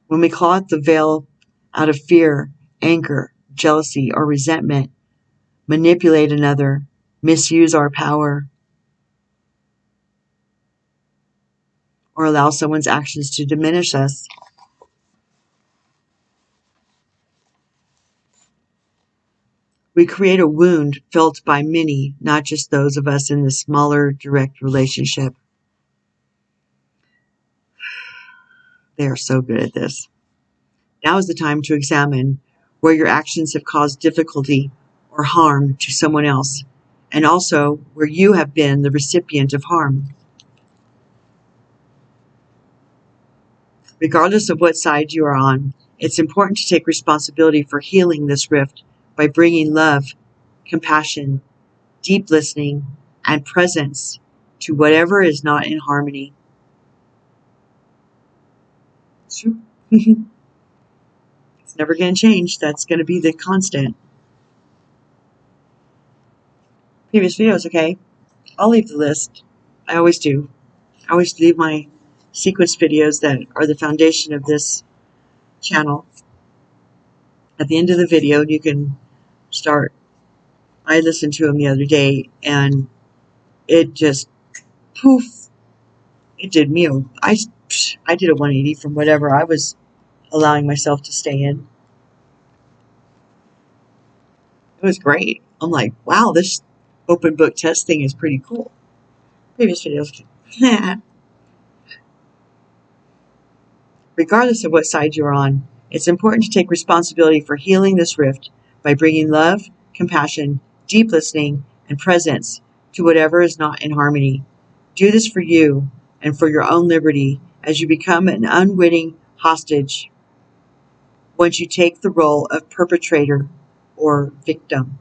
[SPEAKER 1] When we claw at the veil out of fear, anger, jealousy, or resentment, manipulate another, misuse our power, or allow someone's actions to diminish us, we create a wound felt by many, not just those of us in the smaller, direct relationship. They are so good at this. Now is the time to examine where your actions have caused difficulty or harm to someone else, and also where you have been the recipient of harm. Regardless of what side you are on, it's important to take responsibility for healing this rift by bringing love, compassion, deep listening, and presence to whatever is not in harmony. It's true. It's never going to change. That's going to be the constant. Previous videos, okay? I'll leave the list. I always do. I always leave my sequence videos that are the foundation of this channel at the end of the video. You can start. I listened to them the other day, and it just, poof, it did me. I did a 180 from whatever I was allowing myself to stay in. It was great. I'm like, wow, this open book test thing is pretty cool. Previous videos. Regardless of what side you're on, it's important to take responsibility for healing this rift by bringing love, compassion, deep listening, and presence to whatever is not in harmony. Do this for you and for your own liberty as you become an unwitting hostage once you take the role of perpetrator or victim.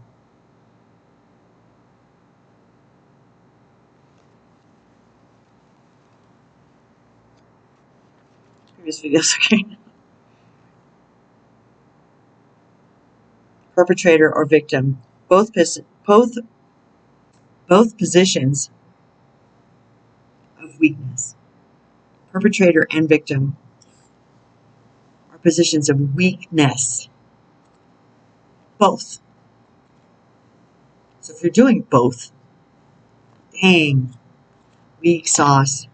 [SPEAKER 1] Previous videos, okay. Perpetrator or victim. Both positions of weakness. Perpetrator and victim are positions of weakness. Both. So if you're doing both, dang, weak sauce.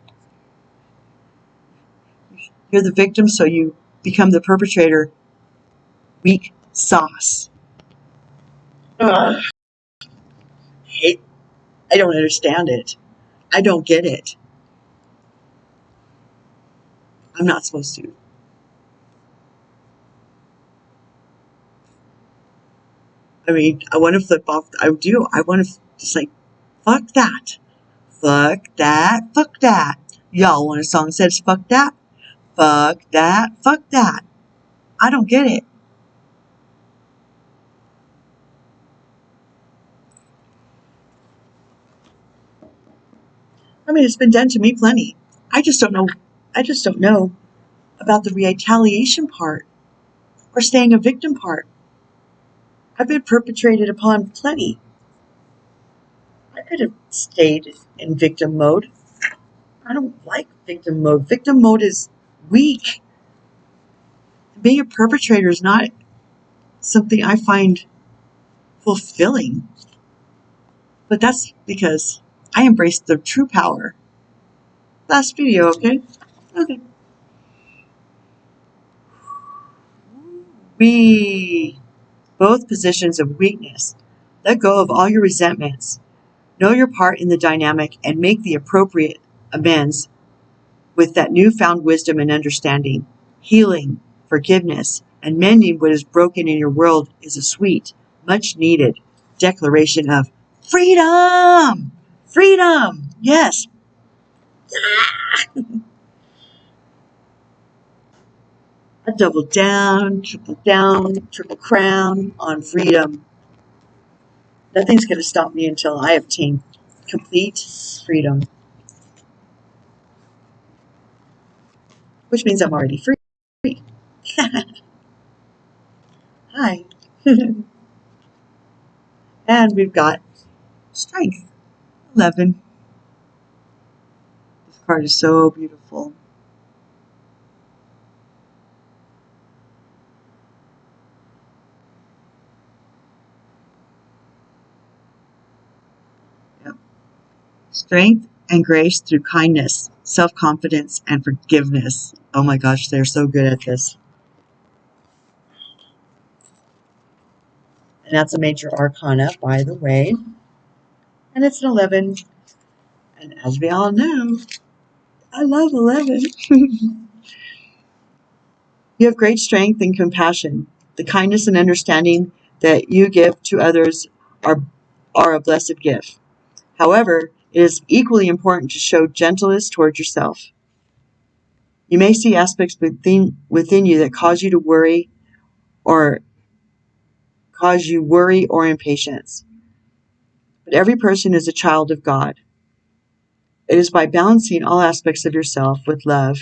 [SPEAKER 1] You're the victim, so you become the perpetrator. Weak sauce. Ugh. I don't understand it. I don't get it. I'm not supposed to. I mean, I want to flip off. I do. I want to just like, fuck that. Fuck that. Fuck that. Y'all want a song that says fuck that? Fuck that. Fuck that. I don't get it. I mean, it's been done to me plenty. I just don't know. I just don't know about the retaliation part or staying a victim part. I've been perpetrated upon plenty. I could have stayed in victim mode. I don't like victim mode. Victim mode is weak. Being a perpetrator is not something I find fulfilling. But that's because I embraced the true power. Last video, okay? Okay. Both positions of weakness. Let go of all your resentments. Know your part in the dynamic and make the appropriate amends with that newfound wisdom and understanding. Healing, forgiveness, and mending what is broken in your world is a sweet, much needed declaration of freedom! Freedom! Yes! I double down, triple crown on freedom. Nothing's going to stop me until I obtain complete freedom. Which means I'm already free. Hi. And we've got strength. 11. This card is so beautiful. Yep. Strength and grace through kindness, self-confidence, and forgiveness. Oh my gosh, they're so good at this. And that's a major arcana, by the way. And it's an 11. And as we all know, I love 11. You have great strength and compassion. The kindness and understanding that you give to others are a blessed gift. However, it is equally important to show gentleness toward yourself. You may see aspects within you that cause you worry or impatience. But every person is a child of God. It is by balancing all aspects of yourself with love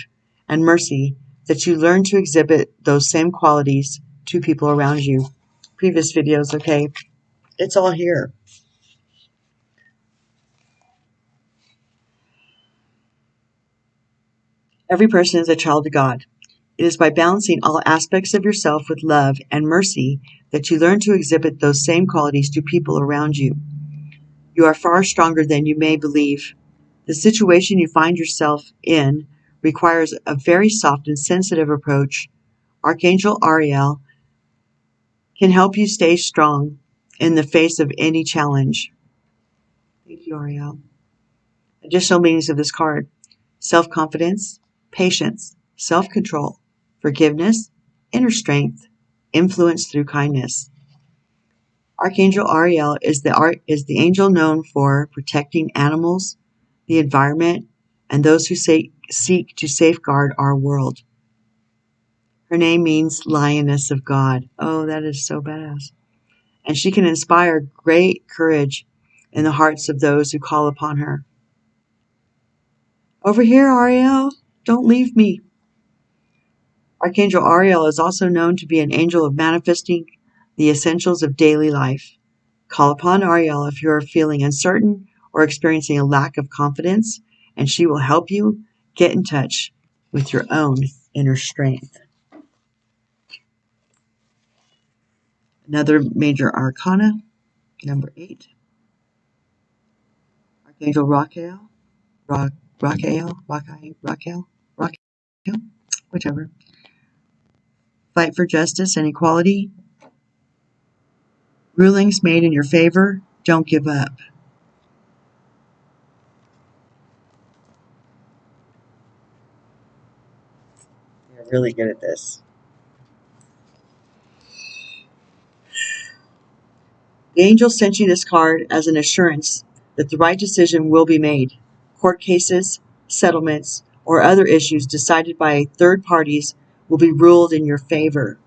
[SPEAKER 1] and mercy that you learn to exhibit those same qualities to people around you. Previous videos, okay? It's all here. Every person is a child of God. It is by balancing all aspects of yourself with love and mercy that you learn to exhibit those same qualities to people around you. You are far stronger than you may believe. The situation you find yourself in requires a very soft and sensitive approach. Archangel Ariel can help you stay strong in the face of any challenge. Thank you, Ariel. Additional meanings of this card: self-confidence, patience, self-control, forgiveness, inner strength, influence through kindness. Archangel Ariel is the angel known for protecting animals, the environment, and those who seek to safeguard our world. Her name means Lioness of God. Oh, that is so badass. And she can inspire great courage in the hearts of those who call upon her. Over here, Ariel, don't leave me. Archangel Ariel is also known to be an angel of manifesting the essentials of daily life. Call upon Ariel if you are feeling uncertain or experiencing a lack of confidence, and she will help you get in touch with your own inner strength. Another major arcana, number 8. Archangel Raquel, whichever. Fight for justice and equality. Rulings made in your favor. Don't give up. You're really good at this. The angel sent you this card as an assurance that the right decision will be made. Court cases, settlements, or other issues decided by third parties will be ruled in your favor.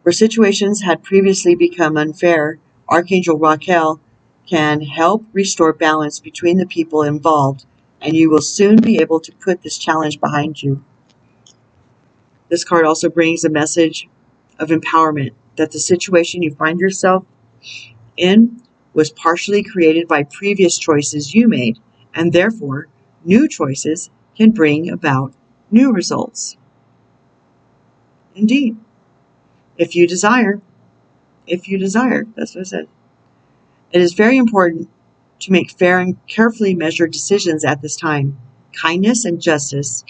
[SPEAKER 1] Where situations had previously become unfair, Archangel Raquel can help restore balance between the people involved, and you will soon be able to put this challenge behind you. This card also brings a message of empowerment, that the situation you find yourself in was partially created by previous choices you made, and therefore new choices can bring about new results. Indeed, if you desire, that's what it said. It is very important to make fair and carefully measured decisions at this time. Kindness and justice,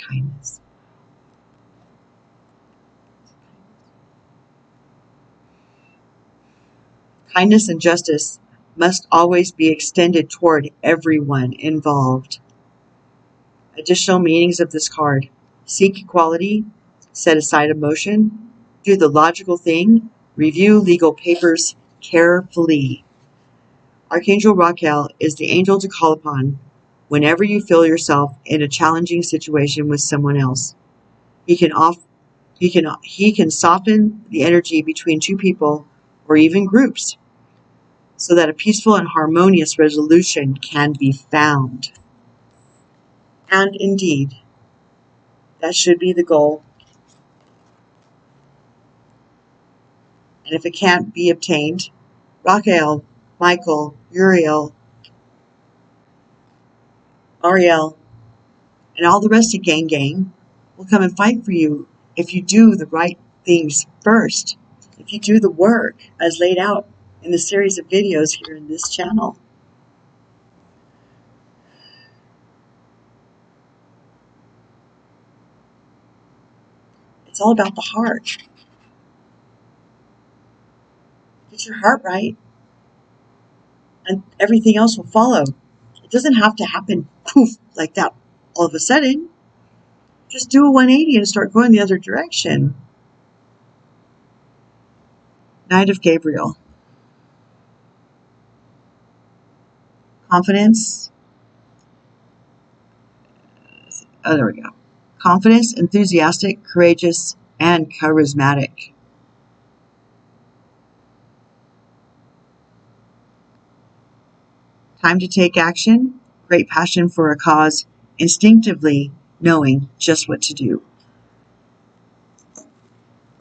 [SPEAKER 1] kindness and justice must always be extended toward everyone involved. Additional meanings of this card: seek equality, set aside emotion, do the logical thing, review legal papers carefully. Archangel Raquel is the angel to call upon whenever you feel yourself in a challenging situation with someone else. He can soften the energy between two people or even groups so that a peaceful and harmonious resolution can be found. And indeed, that should be the goal. And if it can't be obtained, Raquel, Michael, Uriel, Ariel, and all the rest of gang will come and fight for you if you do the right things first. If you do the work as laid out in the series of videos here in this channel. It's all about the heart. Get your heart right, and everything else will follow. It doesn't have to happen poof like that all of a sudden. Just do a 180 and start going the other direction. Knight of Gabriel. Confidence. Oh, there we go. Confidence, enthusiastic, courageous, and charismatic. Time to take action. Great passion for a cause. Instinctively knowing just what to do.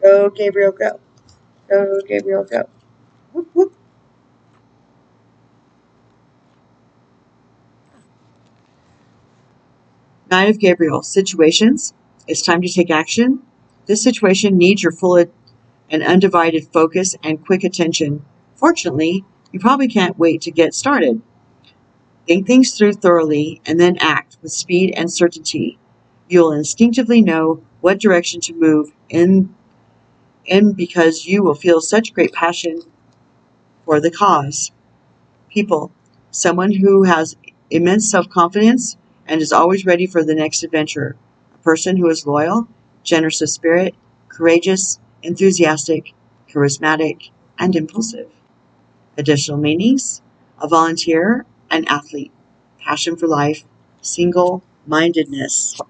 [SPEAKER 1] Go, Gabriel, go. Go, Gabriel, go. Whoop, whoop. Knight of Gabriel, situations. It's time to take action. This situation needs your full and undivided focus and quick attention. Fortunately, you probably can't wait to get started. Think things through thoroughly and then act with speed and certainty. You'll instinctively know what direction to move in because you will feel such great passion for the cause. People, someone who has immense self-confidence and is always ready for the next adventure. A person who is loyal, generous of spirit, courageous, enthusiastic, charismatic, and impulsive. Additional meanings: a volunteer, an athlete, passion for life, single-mindedness.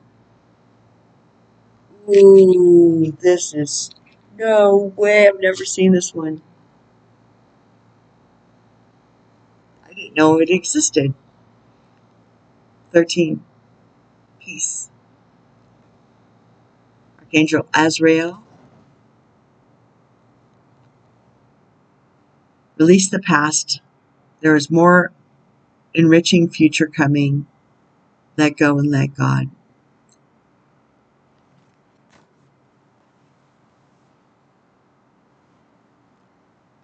[SPEAKER 1] Ooh, this is no way. I've never seen this one. I didn't know it existed. 13. Peace. Archangel Azrael. Release the past. There is more enriching future coming. Let go and let God.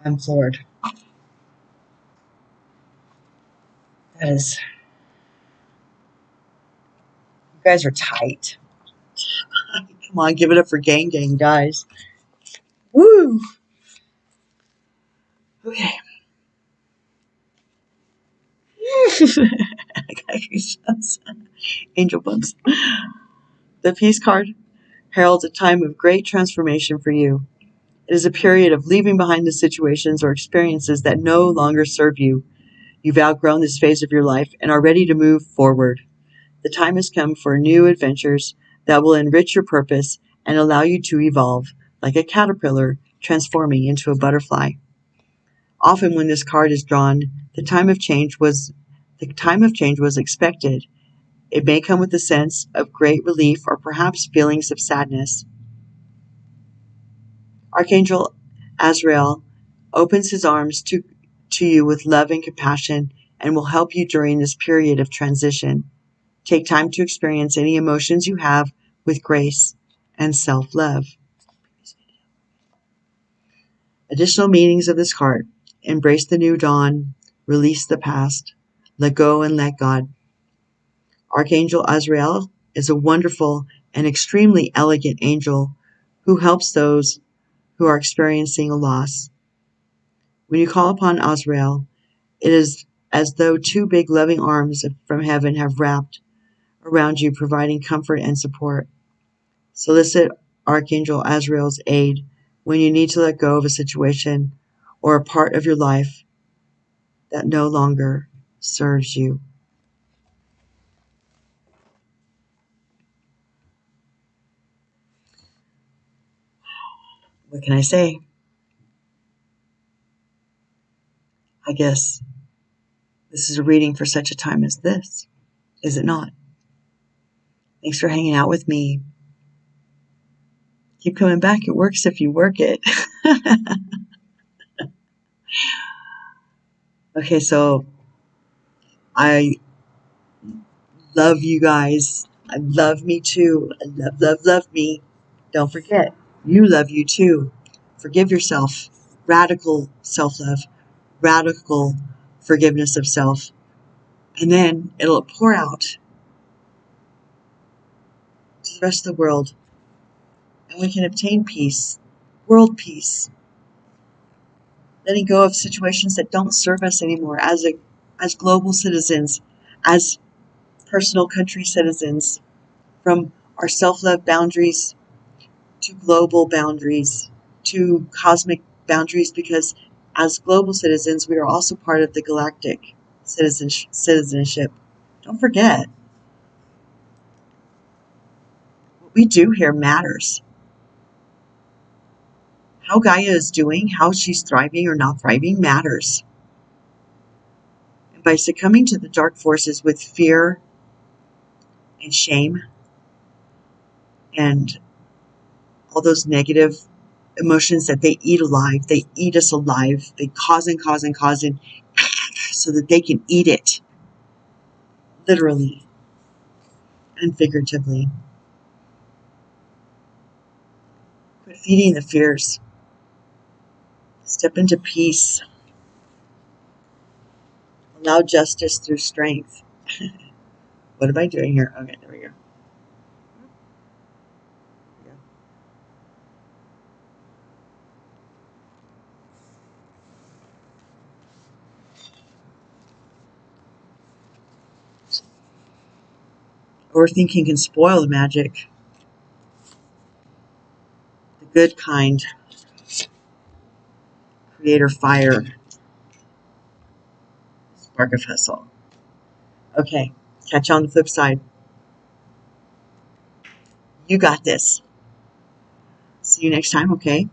[SPEAKER 1] I'm floored. That is, you guys are tight. Come on, give it up for Gang Gang, guys. Woo! Okay. I got goosebumps. Angel bumps. The Peace card heralds a time of great transformation for you. It is a period of leaving behind the situations or experiences that no longer serve you. You've outgrown this phase of your life and are ready to move forward. The time has come for new adventures that will enrich your purpose and allow you to evolve, like a caterpillar transforming into a butterfly. Often when this card is drawn, the time of change was expected. It may come with a sense of great relief or perhaps feelings of sadness. Archangel Azrael opens his arms to you with love and compassion and will help you during this period of transition. Take time to experience any emotions you have with grace and self-love. Additional meanings of this card: embrace the new dawn, release the past, let go and let God. Archangel Azrael is a wonderful and extremely elegant angel who helps those who are experiencing a loss. When you call upon Azrael, it is as though two big loving arms from heaven have wrapped around you, providing comfort and support. Solicit Archangel Azrael's aid when you need to let go of a situation or a part of your life that no longer serves you. What can I say? I guess this is a reading for such a time as this, is it not? Thanks for hanging out with me. Keep coming back. It works if you work it. Okay, so I love you guys. I love me too. I love me. Don't forget, you love you too. Forgive yourself. Radical self-love. Radical forgiveness of self. And then it'll pour out to the rest of the world. And we can obtain peace. World peace. Letting go of situations that don't serve us anymore as global citizens, as personal country citizens, from our self-love boundaries to global boundaries to cosmic boundaries, because as global citizens, we are also part of the galactic citizenship. Don't forget, what we do here matters. How Gaia is doing, how she's thriving or not thriving matters. And by succumbing to the dark forces with fear and shame and all those negative emotions that they eat alive, they eat us alive, they cause and cause and cause and so that they can eat it, literally. and figuratively. Quit feeding the fears. Step into peace. Allow justice through strength. What am I doing here? Okay, there we go. Overthinking can spoil the magic. The good kind. Creator fire. Spark of hustle. Okay, catch you on the flip side. You got this. See you next time, okay?